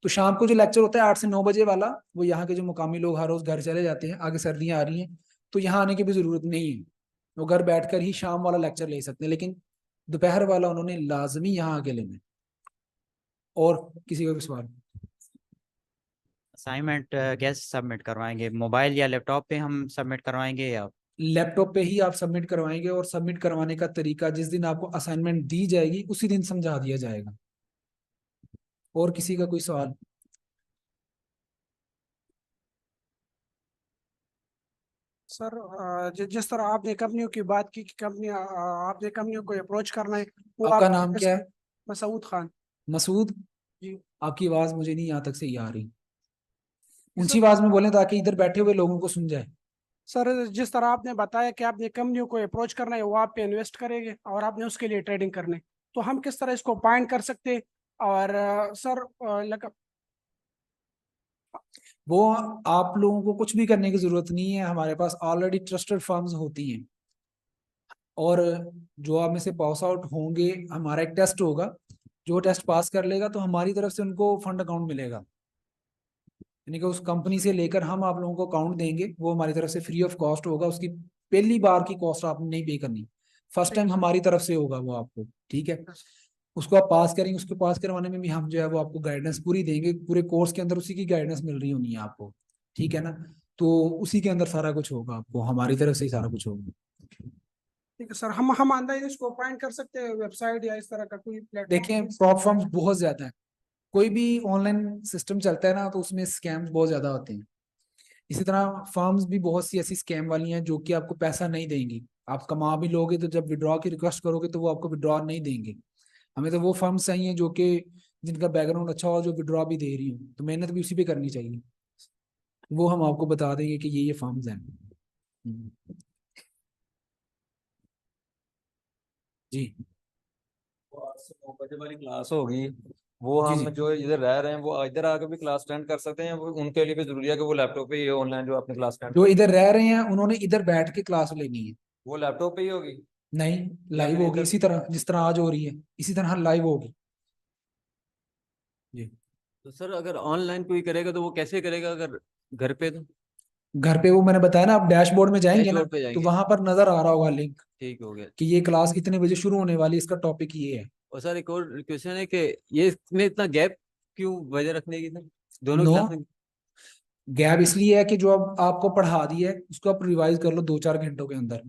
तो शाम को जो लेक्चर होता है 8 से 9 बजे वाला, वो यहाँ के जो मुकामी लोग हर रोज घर चले जाते हैं, आगे सर्दियां आ रही हैं तो यहाँ आने की भी जरूरत नहीं है, वो घर बैठकर ही शाम वाला लेक्चर ले सकते हैं। लेकिन दोपहर वाला उन्होंने लाजमी यहाँ आके लेना है। और किसी का भी सवाल? असाइनमेंट कैसे सबमिट करवाएंगे, मोबाइल या लैपटॉप पे हम सबमिट करवाएंगे या? लैपटॉप पे ही आप सबमिट करवाएंगे, और सबमिट करवाने का तरीका जिस दिन आपको असाइनमेंट दी जाएगी उसी दिन समझा दिया जाएगा। और किसी का कोई सवाल? सर जिस तरह आपने कंपनियों की बात की कि कंपनी आपने कंपनियों को अप्रोच करना है, वो आपका आप नाम क्या है? मसूद खान। मसूद जी। आपकी आवाज मुझे नहीं यहाँ तक सही आ रही, ऊंची सर आवाज में बोलें ताकि इधर बैठे हुए लोगों को सुन जाए। सर जिस तरह आपने बताया कि आपने कंपनियों को अप्रोच करना है, वो आप पे इन्वेस्ट करेंगे और आपने उसके लिए ट्रेडिंग करनी, तो हम किस तरह इसको पॉइंट कर सकते हैं? और सर वो आप लोगों को कुछ भी करने की जरूरत नहीं है, हमारे पास ऑलरेडी ट्रस्टेड फर्म्स होती हैं। और जो आप में से पास आउट होंगे, हमारा एक टेस्ट होगा, जो टेस्ट पास कर लेगा तो हमारी तरफ से उनको फंड अकाउंट मिलेगा। यानी कि उस कंपनी से लेकर हम आप लोगों को अकाउंट देंगे, वो हमारी तरफ से फ्री ऑफ कॉस्ट होगा। उसकी पहली बार की कॉस्ट आपने नहीं पे करनी, फर्स्ट टाइम हमारी तरफ से होगा वो आपको, ठीक है। उसको आप पास करेंगे, उसको पास करवाने में भी हम जो है वो आपको गाइडेंस पूरी देंगे, पूरे कोर्स के अंदर उसी की गाइडेंस मिल रही होनी है आपको, ठीक है ना। तो उसी के अंदर सारा कुछ होगा, आपको हमारी तरफ से ही सारा कुछ होगा। ठीक है सर, हम ऑनलाइन इसको पॉइंट कर सकते हैं, वेबसाइट या इस तरह का कोई देखें प्लेटफॉर्म? प्लेटफॉर्म्स बहुत ज्यादा है, कोई भी ऑनलाइन सिस्टम चलता है ना तो उसमें स्कैम्स बहुत ज्यादा होते हैं। इसी तरह फर्म्स भी बहुत सी ऐसी स्कैम वाली हैं जो कि आपको पैसा नहीं देंगी। आप कमा भी लोगे तो जब विड्रॉ की रिक्वेस्ट करोगे तो वो आपको विड्रॉ नहीं देंगे। हमें तो वो फर्म्स चाहिए जो कि जिनका बैकग्राउंड अच्छा हो, जो विड्रॉ भी दे रही हो, तो मेहनत भी उसी पे करनी चाहिए। वो हम आपको बता देंगे कि ये फर्म्स हैं। जी 8 से 9 बजे वाली क्लास होगी, वो जी हम जी जो इधर रह रहे हैं वो इधर आके भी क्लास अटेंड कर सकते हैं? वो उनके लिए भी जरूरी है कि वो लैपटॉप पे ही ऑनलाइन जो अपनी क्लास अटेंड जो कर? इधर रह रहे हैं उन्होंने इधर बैठ के क्लास लेनी है। वो लैपटॉप पे ही होगी नहीं, या लाइव फिर होगी, इधर? इसी तरह जिस तरह आज हो रही है इसी तरह लाइव होगी जी। तो सर अगर ऑनलाइन कोई करेगा तो वो कैसे करेगा, अगर घर पे? तो घर पे वो मैंने बताया ना, आप डैशबोर्ड में जाएंगे ना डैशबोर्ड पे तो जाएंगे, वहां पर नजर आ रहा होगा लिंक ठीक हो गया। कि ये क्लास इतने बजे शुरू होने वाली, इसका टॉपिक ये है। और सर एक और क्वेश्चन है कि ये इसमें इतना गैप क्यों वजह रखने की सर, दोनों नो क्लास में? गैप इसलिए है कि जो अब आपको पढ़ा दी है उसको आप रिवाइज कर लो 2-4 घंटों के अंदर।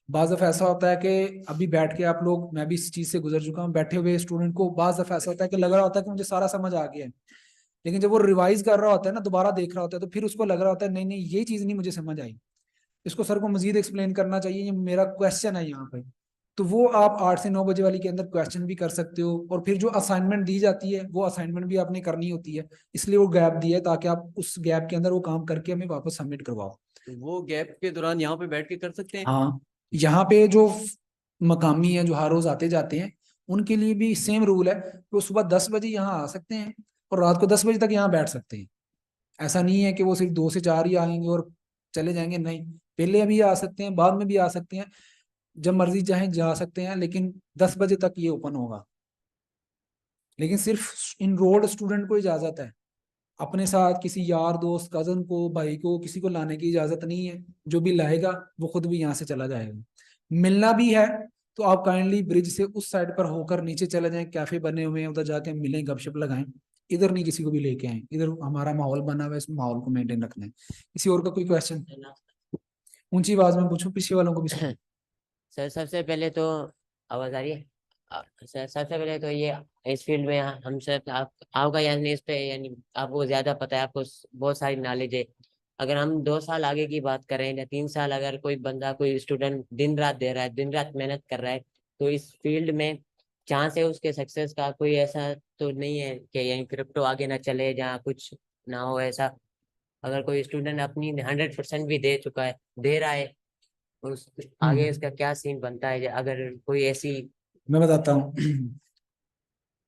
बाज़ दफ़ा ऐसा होता है कि अभी बैठ के आप लोग, मैं भी इस चीज़ से गुजर चुका हूँ, बैठे हुए स्टूडेंट को बाज़ दफ़ा ऐसा होता है कि लग रहा होता है कि मुझे सारा समझ आ गया है, लेकिन जब वो रिवाइज कर रहा होता है ना, दोबारा देख रहा होता है, तो फिर उसको लग रहा होता है नहीं नहीं ये चीज़ नहीं मुझे समझ आई, इसको सर को मजीद एक्सप्लेन करना चाहिए, ये मेरा क्वेश्चन है यहाँ पे। तो वो आप 8 से 9 बजे वाली के अंदर क्वेश्चन भी कर सकते हो, और फिर जो असाइनमेंट दी जाती है वो असाइनमेंट भी आपने करनी होती है, इसलिए वो गैप दिया है ताकि आप उस गैप के अंदर वो काम करके हमें वापस सबमिट करवाओ। तो वो गैप के दौरान यहाँ पे बैठ के कर सकते हैं? हाँ, यहाँ पे जो मकामी है जो हर रोज आते जाते हैं उनके लिए भी सेम रूल है, वो सुबह 10 बजे यहाँ आ सकते हैं और रात को 10 बजे तक यहाँ बैठ सकते हैं। ऐसा नहीं है कि वो सिर्फ 2 से 4 ही आएंगे और चले जाएंगे, नहीं, पहले अभी आ सकते हैं, बाद में भी आ सकते हैं, जब मर्जी चाहे जा सकते हैं, लेकिन 10 बजे तक ये ओपन होगा। लेकिन सिर्फ इनरोल्ड स्टूडेंट को इजाजत है, अपने साथ किसी यार दोस्त, कजन को, भाई को, किसी को लाने की इजाजत नहीं है। जो भी लाएगा वो खुद भी यहाँ से चला जाएगा। मिलना भी है तो आप काइंडली ब्रिज से उस साइड पर होकर नीचे चले जाएं, कैफे बने हुए हैं, उधर जाके मिलें, गपशप लगाएं। इधर नहीं किसी को भी लेके आए, इधर हमारा माहौल बना हुआ है, इस माहौल को मेंटेन रखना है। किसी और का कोई क्वेश्चन? ऊंची आवाज में पूछो, पीछे वालों को भी सुनो। सर सबसे पहले तो आवाज आ रही है? सर सबसे पहले तो ये इस फील्ड में हम सब आपका यानी इस पे यानी आपको ज्यादा पता है, आपको बहुत सारी नॉलेज है। अगर हम 2 साल आगे की बात करें या 3 साल, अगर कोई बंदा कोई स्टूडेंट दिन रात दे रहा है, दिन रात मेहनत कर रहा है, तो इस फील्ड में चांस है उसके सक्सेस का? कोई ऐसा तो नहीं है कि यहीं क्रिप्टो आगे ना चले, जहाँ कुछ ना हो ऐसा? अगर कोई स्टूडेंट अपनी 100% भी दे चुका है, दे रहा है, उस आगे इसका क्या सीन बनता है अगर कोई ऐसी? मैं बताता हूँ।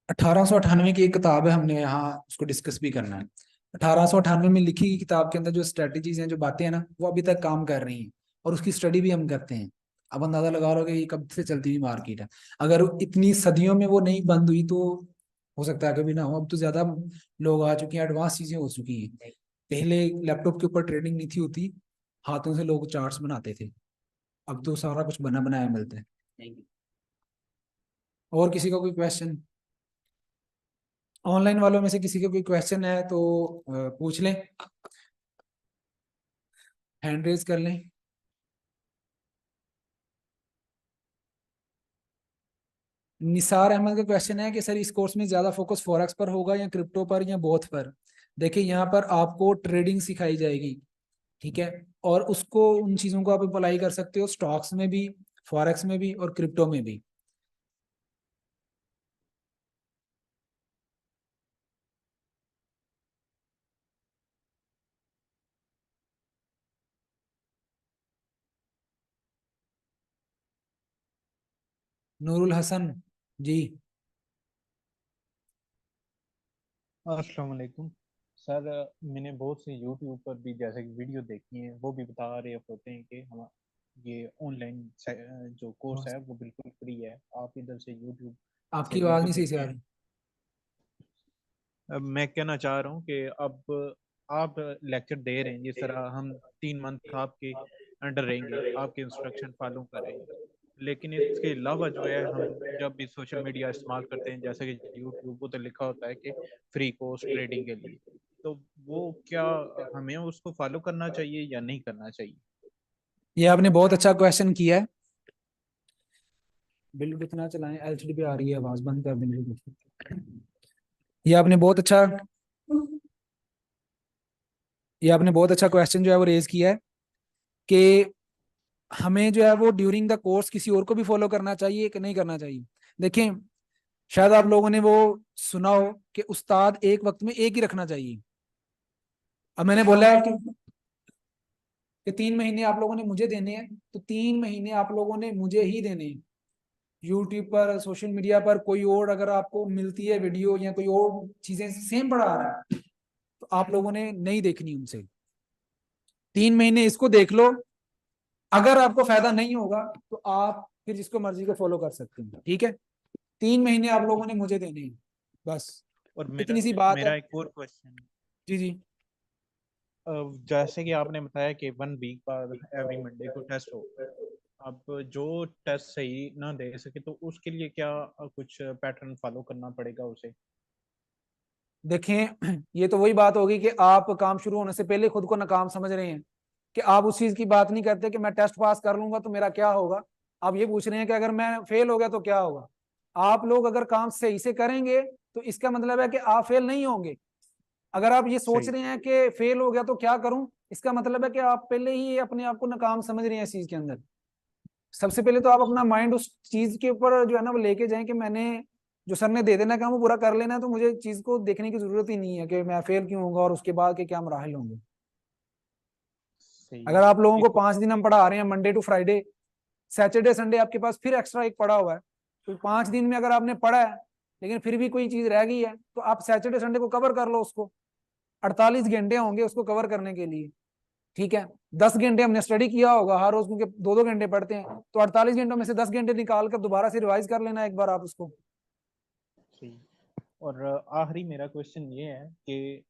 1898 की एक किताब है, हमने यहाँ उसको डिस्कस भी करना है। 1898 में लिखी गई किताब के अंदर जो स्ट्रेटजीज हैं, जो बातें हैं ना, वो अभी तक काम कर रही हैं, और उसकी स्टडी भी हम करते हैं। अब अंदाजा लगा लो कि ये कब से चलती हुई मार्केट है। अगर इतनी सदियों में वो नहीं बंद हुई तो हो सकता है कभी ना हो। अब तो ज्यादा लोग आ चुके हैं, एडवांस चीजें हो चुकी हैं। पहले लैपटॉप के ऊपर ट्रेडिंग नहीं थी होती, हाथों से लोग चार्ट्स बनाते थे। अब तो सारा कुछ बना बनाया मिलता है। और किसी का कोई क्वेश्चन? ऑनलाइन वालों में से किसी का कोई क्वेश्चन है तो पूछ लें, हैंड रेज कर लें। निसार अहमद का क्वेश्चन है कि सर इस कोर्स में ज्यादा फोकस फॉरेक्स पर होगा या क्रिप्टो पर या बोथ पर? देखिए, यहाँ पर आपको ट्रेडिंग सिखाई जाएगी, ठीक है, और उसको उन चीजों को आप अप्लाई कर सकते हो स्टॉक्स में भी, फॉरेक्स में भी और क्रिप्टो में भी। नूरुल हसन जी। अस्सलाम वालेकुम सर। मैंने बहुत से यूट्यूब पर भी जैसे कि वीडियो देखी हैं, वो भी बता रहे होते हैं कि हम ये ऑनलाइन जो कोर्स है वो बिल्कुल फ्री है। आप इधर से यूट्यूब से आपकी आवाज वीडियो नहीं सही से देखते आ हैं। रही। अब मैं कहना चाह रहा हूँ कि अब आप लेक्चर दे रहे हैं, जिस तरह हम 3 मंथ आपके अंडर रहेंगे, आपके इंस्ट्रक्शन फॉलो करेंगे, लेकिन इसके अलावा जो है हम जब भी सोशल मीडिया इस्तेमाल करते हैं, जैसे कि यूट्यूब, वो तो लिखा होता है कि फ्री कोर्स ट्रेडिंग के लिए, तो वो क्या हमें उसको फॉलो करना चाहिए या नहीं करना चाहिए? ये आपने बहुत अच्छा क्वेश्चन किया है। बिल्कुल इतना चलाएं, एलसीडी पे आ रही है आवाज, बंद कर देंगे। ये आपने बहुत अच्छा ये आपने बहुत अच्छा क्वेश्चन जो है वो रेज किया है कि हमें जो है वो ड्यूरिंग द कोर्स किसी और को भी फॉलो करना चाहिए कि नहीं करना चाहिए। देखें, शायद आप लोगों ने वो सुना हो कि उस्ताद एक वक्त में एक ही रखना चाहिए। अब मैंने बोला है कि 3 महीने आप लोगों ने मुझे देने हैं, तो 3 महीने आप लोगों ने मुझे ही देने हैं। यूट्यूब पर, सोशल मीडिया पर कोई और अगर आपको मिलती है वीडियो या कोई और चीजें सेम पढ़ा रहा है, तो आप लोगों ने नहीं देखनी उनसे। 3 महीने इसको देख लो, अगर आपको फायदा नहीं होगा तो आप फिर जिसको मर्जी को फॉलो कर सकते हैं, ठीक है। 3 महीने आप लोगों ने मुझे देने हैं, बस और इतनी सी बात है। मेरा एक और क्वेश्चन, जी जी। जैसे कि आपने बताया कि 1 वीक बाद एवरी मंडे को टेस्ट होगा, अब जो टेस्ट सही ना दे सके तो उसके लिए क्या कुछ पैटर्न फॉलो करना पड़ेगा उसे? देखें, ये तो वही बात होगी कि आप काम शुरू होने से पहले खुद को नाकाम समझ रहे हैं, कि आप उस चीज की बात नहीं करते कि मैं टेस्ट पास कर लूंगा तो मेरा क्या होगा। आप ये पूछ रहे हैं कि अगर मैं फेल हो गया तो क्या होगा। आप लोग अगर काम सही से करेंगे तो इसका मतलब है कि आप फेल नहीं होंगे। अगर आप ये सोच सही। रहे हैं कि फेल हो गया तो क्या करूं, इसका मतलब है कि आप पहले ही अपने आप को नाकाम समझ रहे हैं इस चीज के अंदर। सबसे पहले तो आप अपना माइंड उस चीज के ऊपर जो है ना वो लेके जाएं कि मैंने जो सर ने दे देना काम वो पूरा कर लेना है, तो मुझे चीज को देखने की जरूरत ही नहीं है कि मैं फेल क्यों होऊंगा और उसके बाद के क्या मराहल होंगे। सही अगर है। आप लोगों को एक 5 दिन हम पढ़ा रहे हैं, Monday to Friday, Saturday Sunday आपके पास फिर एक्स्ट्रा एक पढ़ा हुआ है, तो 5 दिन में अगर आपने पढ़ा है लेकिन फिर भी कोई चीज रह गई है, तो आप सैटरडे संडे को कवर कर लो उसको। 48 घंटे होंगे उसको कवर करने के लिए, ठीक है। 10 घंटे हमने स्टडी किया होगा हर रोज, क्योंकि 2-2 घंटे पढ़ते हैं, तो 48 घंटों में से 10 घंटे निकाल कर दोबारा से रिवाइज कर लेना एक बार आप उसको। सही। और आखिरी मेरा क्वेश्चन ये है कि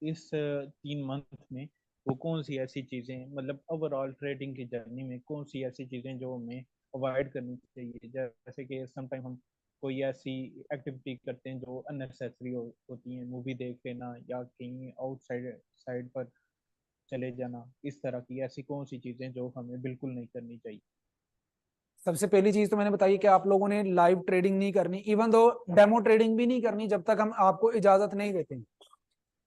इस 3 मंथ में वो कौन सी ऐसी चीजें, मतलब ओवरऑल ट्रेडिंग की जर्नी में कौन सी ऐसी चीजें जो हमें अवॉइड करनी चाहिए। जैसे कि समटाइम हम कोई ऐसी एक्टिविटी करते हैं जो अननेसेसरी होती हैं, मूवी देख लेना या कहीं आउटसाइड साइड पर चले जाना, इस तरह की ऐसी कौन सी चीजें जो हमें बिल्कुल नहीं करनी चाहिए। सबसे पहली चीज तो मैंने बताई कि आप लोगों ने लाइव ट्रेडिंग नहीं करनी, इवन दो डेमो ट्रेडिंग भी नहीं करनी जब तक हम आपको इजाजत नहीं देते।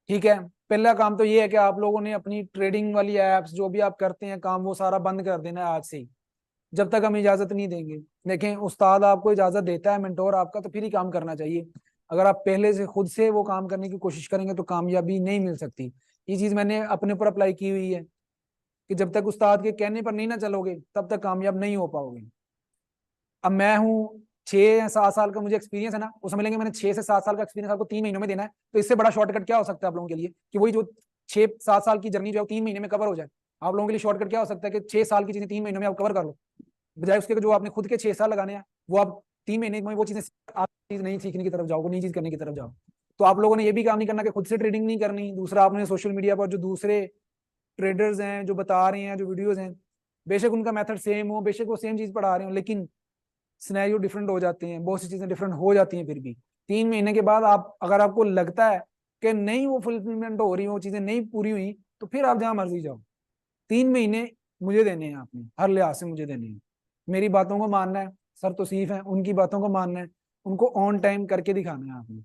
ठीक है, पहला काम तो ये है कि आप लोगों ने अपनी ट्रेडिंग वाली एप्स जो भी आप करते हैं काम वो सारा बंद कर देना है आज से ही, जब तक हम इजाजत नहीं देंगे। देखें, उस्ताद आपको इजाजत देता है, मेंटोर आपका, तो फिर ही काम करना चाहिए। अगर आप पहले से खुद से वो काम करने की कोशिश करेंगे तो कामयाबी नहीं मिल सकती। ये चीज मैंने अपने ऊपर अप्लाई की हुई है कि जब तक उस्ताद के कहने पर नहीं ना चलोगे तब तक कामयाब नहीं हो पाओगे। अब मैं हूँ 6 या 7 साल का मुझे एक्सपीरियंस है ना, वो समझ लेंगे मैंने 6 से 7 साल का एक्सपीरियंस आपको 3 महीनों में देना है, तो इससे बड़ा शॉर्टकट क्या हो सकता है आप लोगों के लिए कि वही जो 6-7 साल की जर्नी जो है 3 महीने में कवर हो जाए। आप लोगों के लिए शॉर्टकट क्या हो सकता है कि 6 साल की चीजें 3 महीनों में आप कवर कर लो, बजाय उसके जो आपने खुद के 6 साल लगाने हैं वो आप 3 महीने में वो चीजें आप चीज नहीं सीखने की तरफ जाओ, नई चीज करने की तरफ जाओ। तो आप लोगों ने ये भी काम नहीं करना कि खुद से ट्रेडिंग नहीं करनी। दूसरा, आपने सोशल मीडिया पर जो दूसरे ट्रेडर्स हैं जो बता रहे हैं, जो वीडियोज हैं, बेशक उनका मेथड सेम हो, बेशक वो सेम चीज पढ़ा रहे हो, लेकिन सिनेरियो डिफरेंट हो जाते हैं, बहुत सी चीजें डिफरेंट हो जाती हैं। फिर भी 3 महीने के बाद आप अगर आपको लगता है कि नहीं वो फुलफिलमेंट हो रही, वो चीजें नहीं पूरी हुई, तो फिर आप जहां मर्जी जाओ। 3 महीने मुझे देने हैं, आपने हर लिहाज से मुझे देने हैं। मेरी बातों को मानना है, सर तौसीफ है उनकी बातों को मानना है, उनको ऑन टाइम करके दिखाना है आपने।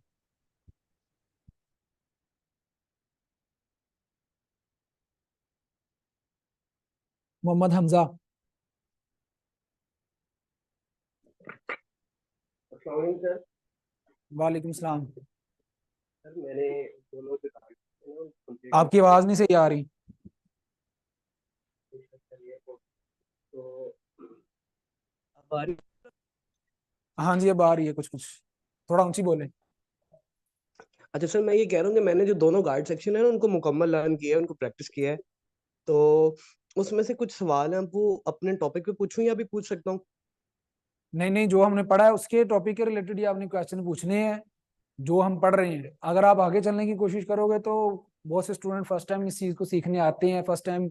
मोहम्मद हमजा। सर वालेकुम सलाम। मैंने दोनों से आपकी आवाज नहीं सही आ रही। तो अब आ रही। हाँ जी, अब आ रही है कुछ कुछ, थोड़ा ऊंची बोले। अच्छा सर, मैं ये कह रहा हूँ कि मैंने जो दोनों गार्ड सेक्शन है ना उनको मुकम्मल लर्न किया है, उनको प्रैक्टिस किया है। तो उसमें से कुछ सवाल हैं, वो अपने टॉपिक पे पूछूं या भी पूछ सकता हूँ? नहीं नहीं, जो हमने पढ़ा है उसके टॉपिक के रिलेटेड ही आपने क्वेश्चन पूछने हैं, जो हम पढ़ रहे हैं। अगर आप आगे चलने की कोशिश करोगे तो बहुत से स्टूडेंट फर्स्ट टाइम इस चीज़ को सीखने आते हैं, फर्स्ट टाइम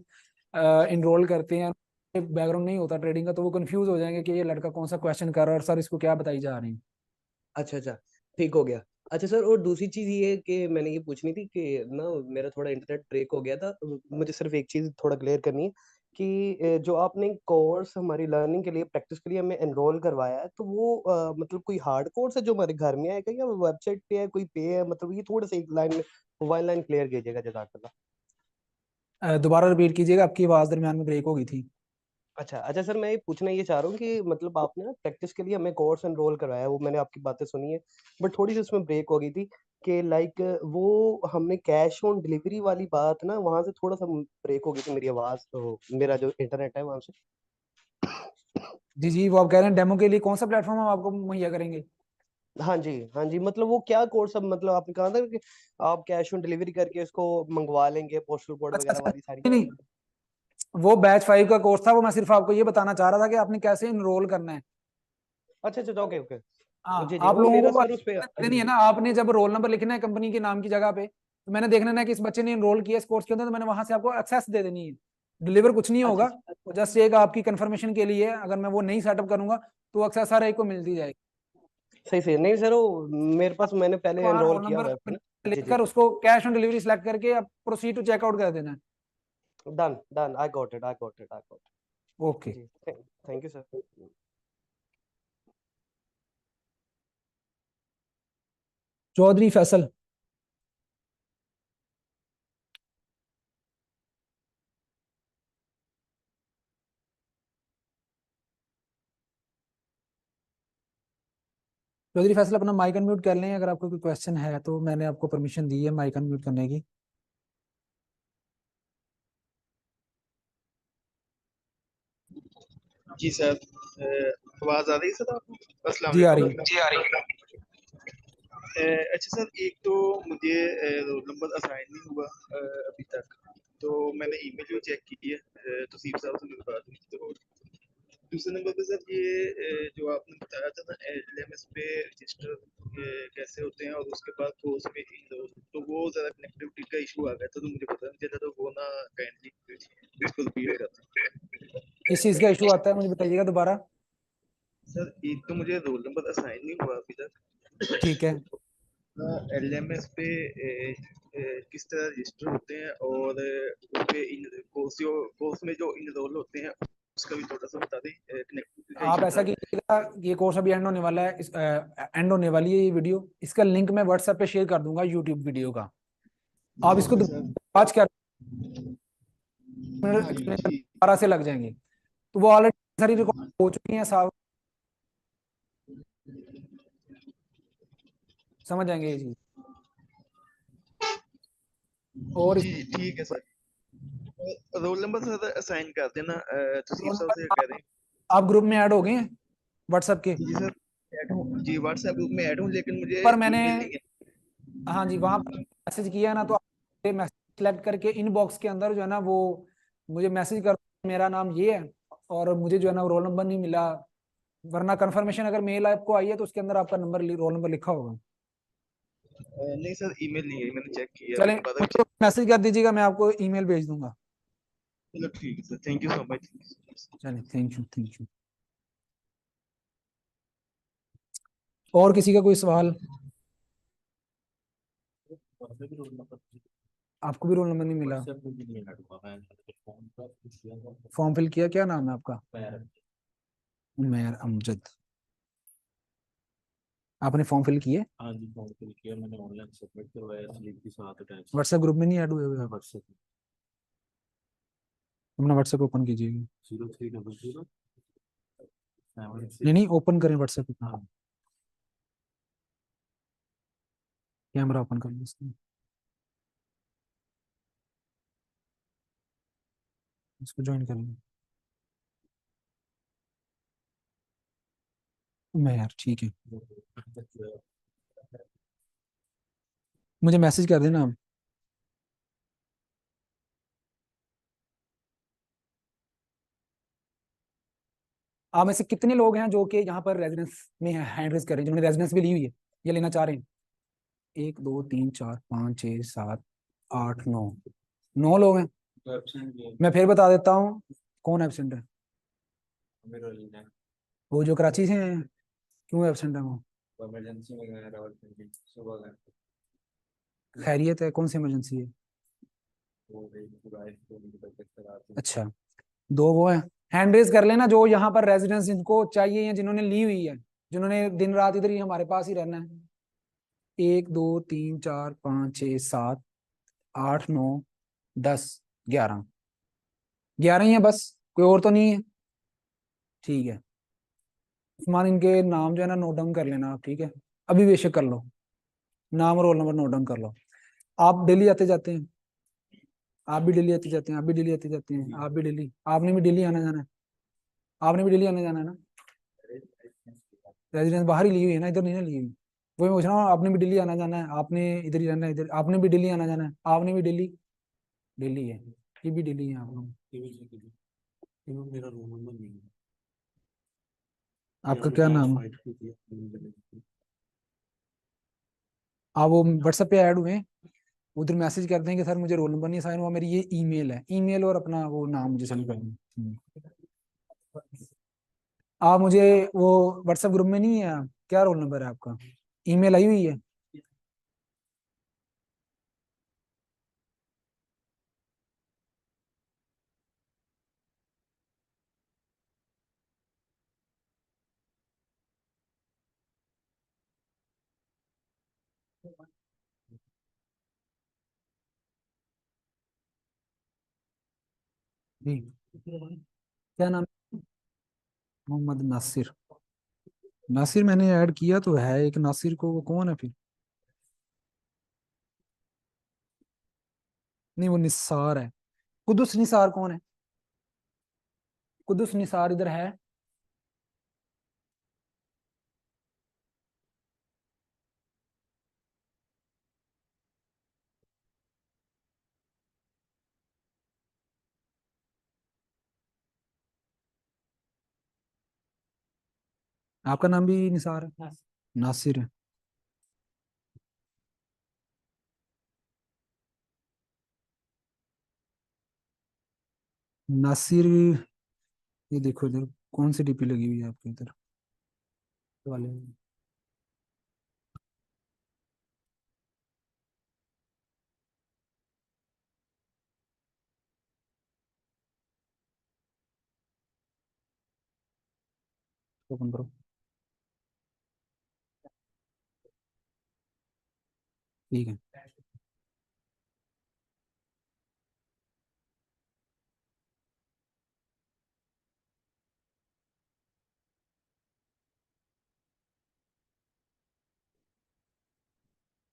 इनरोल करते हैं, बैकग्राउंड नहीं होता ट्रेडिंग का, तो वो कंफ्यूज हो जाएंगे कि ये लड़का कौन सा क्वेश्चन कर रहा है और सर इसको क्या बताई जा रही है। अच्छा अच्छा, ठीक हो गया। अच्छा सर, और दूसरी चीज ये है कि मैंने ये पूछनी थी कि ना मेरा थोड़ा इंटरनेट ब्रेक हो गया था। मुझे सिर्फ एक चीज थोड़ा क्लियर करनी है कि जो आपने कोर्स हमारी लर्निंग के लिए, प्रैक्टिस के लिए हमें एनरोल करवाया है, तो वो मतलब कोई हार्ड कोर्स है जो हमारे घर में आएगा या वेबसाइट पे है, कोई पे है? मतलब ये थोड़ा सा एक लाइन, वन लाइन क्लियर कीजिएगा, जज़ाकल्लाह। दोबारा रिपीट कीजिएगा, आपकी आवाज़ दरमियान में ब्रेक हो गई थी। अच्छा अच्छा सर, मैं ये पूछना ये चाह रहा हूँ कि मतलब आपने ना प्रैक्टिस के लिए हमें कोर्स एनरोल करवाया, वो मैंने आपकी बातें सुनी है, बट थोड़ी सी उसमें ब्रेक हो गई थी कि लाइक वो हमने कैश ऑन डिलीवरी वाली बात ना, वहां से थोड़ा सा ब्रेक हो गई थी मेरी आवाज, तो मेरा जो इंटरनेट है वहां से। जी जी, वो आप कह रहे हैं डेमो के लिए कौन सा प्लेटफॉर्म हम आपको मुहैया करेंगे? हाँ जी हाँ जी, मतलब वो क्या कोर्स, अब मतलब आपने कहा था कि आप कैश ऑन डिलीवरी करके उसको मंगवा लेंगे, पोस्टल कोड अच्छा वगैरह अच्छा, वाली सारी। नहीं नहीं, वो बैच 5 का कोर्स था, वो मैं सिर्फ आपको ये बताना चाह रहा था कि आपने कैसे इनरोल करना है। अच्छा अच्छा, ओके ओके। हाँ, जी जी, आप वो लोगों मेरा को सर उस पे। नहीं है ना, आपने जब रोल नंबर लिखना है कंपनी के नाम की जगह पे, तो मैंने देखना है कि इस बच्चे ने इनरोल किया इस कोर्स के अंदर, तो मैंने वहां से आपको एक्सेस दे देनी है। डिलीवर कुछ नहीं अच्छा होगा, जस्ट एक आपकी कंफर्मेशन के लिए, अगर मैं वो नहीं सेटअप करूंगा तो एक्सेस हर एक को मिलती जाएगी। सही सही, नहीं सर वो मेरे पास मैंने पहले वहाँ एनरोल रोल किया नंबर हुआ है अपना। जी जी, लिखकर उसको कैश ऑन डिलीवरी सिलेक्ट करके आप प्रोसीड टू चेकआउट कर देना है। Done done, I got it, I got it, I got okay. It. जी, thank you sir. Chaudhary Faisal. Chaudhary Faisal, अपना माइक अनम्यूट कर लें, अगर आपको कोई क्वेश्चन है तो मैंने आपको परमिशन दी है माइक अनम्यूट करने की। जी सर, आवाज़ आ रही है सर आपको? अस्सलाम जी आ रही वालेकुम। है। जी आ रही है। अच्छा सर, एक तो मुझे रोल नंबर असाइन नहीं हुआ अभी तक, तो मैंने ईमेल जो चेक की है, तौसीफ साहब से मेरी बात हुई थी। तो दूसरे नंबर पे सर ये जो आपने बताया था ना LMS पे रजिस्टर कैसे होते हैं और उसके बाद कोर्स में इनरोल, तो वो ज़रा कनेक्टिविटी का इशू आ गया था, तो मुझे पता नहीं चला, तो वो ना काइंडली बिल्कुल क्लियर करता। किस चीज़ का इशू आता है मुझे बताइएगा दोबारा। सर एक तो मुझे रोल नंबर असाइन नहीं हुआ अभी तक। ठीक है, एलएमएस पे किस तरह रजिस्टर होते हैं और उस पे इन कोर्स में जो इनरोल होते हैं उसका भी थोड़ा सा बता दें। कनेक्टिविटी का आप इशू ऐसा था। कीजिएगा, ये कोर्स अभी एंड होने वाला है, इस एंड होने वाली है ये वीडियो, इसका लिंक मैं व्हाट्सएप पे शेयर कर दूंगा यूट्यूब वीडियो का। आप इसको ओके सर। आज क्या हाँ जी ठीक। 12 से लग जाएंगे, तो वो ऑलरेडी सारी रिकॉर्ड हो चुकी हैं, साफ समझ जाएंगे ये चीज। और जी ठीक है sir. Roll number sir assign कर देना तौसीफ साहब से कह दें। आप ग्रुप में ऐड हो गए हैं व्हाट्सएप के? जी सर ऐड हूँ जी, व्हाट्सएप ग्रुप में ऐड हूँ, लेकिन मुझे पर मैंने, ईमेल नहीं है। हाँ जी, वहां पर मैसेज किया है ना, तो आप मैसेज सेलेक्ट करके इनबॉक्स के अंदर जो है ना वो मुझे मैसेज कर, मेरा नाम ये है और मुझे जो है ना रोल नंबर नहीं मिला, वरना कंफर्मेशन अगर मेल आपको आई है तो उसके अंदर आपका नंबर रोल नंबर लिखा होगा। नहीं सर ईमेल नहीं है, मैंने चेक किया चलें, अभी दोबारा भी मुझे check मैसेज कर दीजिएगा, मैं आपको ईमेल भेज दूंगा। चलो ठीक है sir, thank you so much. चलिए, थैंक यू, थैंक यू। और किसी का कोई सवाल? आपको भी रोल नंबर नहीं मिला? फॉर्म फिल किया? क्या नाम है आपका? उमैर अमजद। आपने फॉर्म फिल किए? हाँ जी फॉर्म फिल किया मैंने, ऑनलाइन सबमिट करवाया, स्लिप के साथ अटैच। व्हाट्सएप ग्रुप में नहीं ऐड हुए हुए आप? व्हाट्सएप अपना व्हाट्सएप ओपन कीजिएगा। 0300 नहीं नहीं, ओपन करें व्हाट्सएप अपना, हाँ कैमरा ओपन करें इसका, इसको ज्वाइन करेंगे। उमैर, ठीक है, मुझे मैसेज कर देना आप। आप में से कितने लोग हैं जो कि यहाँ पर रेजिडेंस में हैंड रेज कर रहे हैं, जिन्होंने रेजिडेंस भी ली हुई है या लेना चाह रहे हैं? 1 2 3 4 5 6 7 8 9 लोग हैं। मैं फिर बता देता हूँ कौन एबसेंट है। वो जो कराची से हैं, क्यों एबसेंट है वो? इमरजेंसी में गए रावलपिंडी सुबह गए। खैरियत है? कौन सी इमरजेंसी है? अच्छा, 2 वो हैं। हैंड रेज कर लेना जो यहाँ पर रेजिडेंस जिनको चाहिए या जिन्होंने ली हुई है, जिन्होंने दिन रात इधर ही हमारे पास ही रहना है। 1 2 3 4 5 6 7 8 9 10 11 11 ही है बस, कोई और तो नहीं है? ठीक है, उस्मान, इनके नाम जो है ना नोट डाउन कर लेना आप, ठीक है? अभी बेशक कर लो, नाम और रोल नंबर नोट डाउन कर लो। आप डेली आते जाते हैं? आप भी डेली आते जाते हैं, आप भी डेली आते जाते हैं, आप भी डेली, आपने भी डेली आना जाना है, आपने भी डेली आना जाना है ना? रेजिडेंस बाहर ही ली हुई है ना, इधर नहीं ना ली हुई। वही मैं पूछ रहा हूँ, आपने भी दिल्ली आना जाना है, आपने इधर ही रहना है, इधर आपने भी दिल्ली आना जाना है, आपने भी दिल्ली, दिल्ली है, ये भी दिल्ली है आप लोग। मेरा रोल नंबर नहीं है। आपका क्या नाम है? आप वो व्हाट्सएप पे ऐड हुए हैं, उधर मैसेज करते हैं कि सर मुझे रोल नंबर नहीं साइन हुआ, मेरी ये ईमेल है, ईमेल और अपना वो नाम मुझे सेंड कर दें। आप मुझे वो व्हाट्सएप ग्रुप में नहीं है, क्या रोल नंबर है आपका? ईमेल आई हुई है? जी, क्या नाम? मोहम्मद नासिर। नासिर मैंने ऐड किया तो है एक नासिर को, वो कौन है फिर? नहीं, वो निसार है। कुदुस निसार कौन है? कुदुस निसार इधर है? आपका नाम भी निसार है? नासिर है। नासिर, ये देखो इधर कौन सी डीपी लगी हुई है आपके इधर? वाले ओपन करो। ठीक है।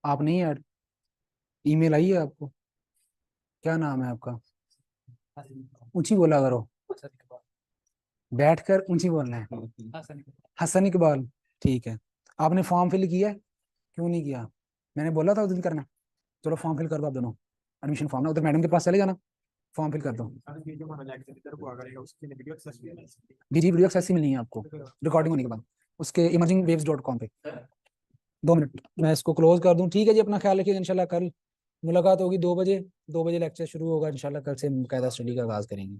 आप नहीं ऐड, ईमेल आई है आपको? क्या नाम है आपका? ऊंची बोला करो, बैठकर ऊंची बोलना है। हसन इकबाल। ठीक है। आपने फॉर्म फिल किया है? क्यों नहीं किया? मैंने बोला था उस दिन करना। चलो फॉर्म फिल कर दो आप दोनों, एडमिशन फॉर्म ना, उधर मैडम के पास चले जाना, फॉर्म फिल कर दो। जी वीडियो एक्सेस ही मिलनी है आपको रिकॉर्डिंग होने के बाद, उसके emergingwaves.com पे। 2 मिनट मैं इसको क्लोज कर दूं। ठीक है जी, अपना ख्याल रखिएगा। इंशाल्लाह कल मुलाकात होगी 2 बजे। 2 बजे लेक्चर शुरू होगा इंशाल्लाह। कल से कायदा स्टडी का आगाज करेंगे।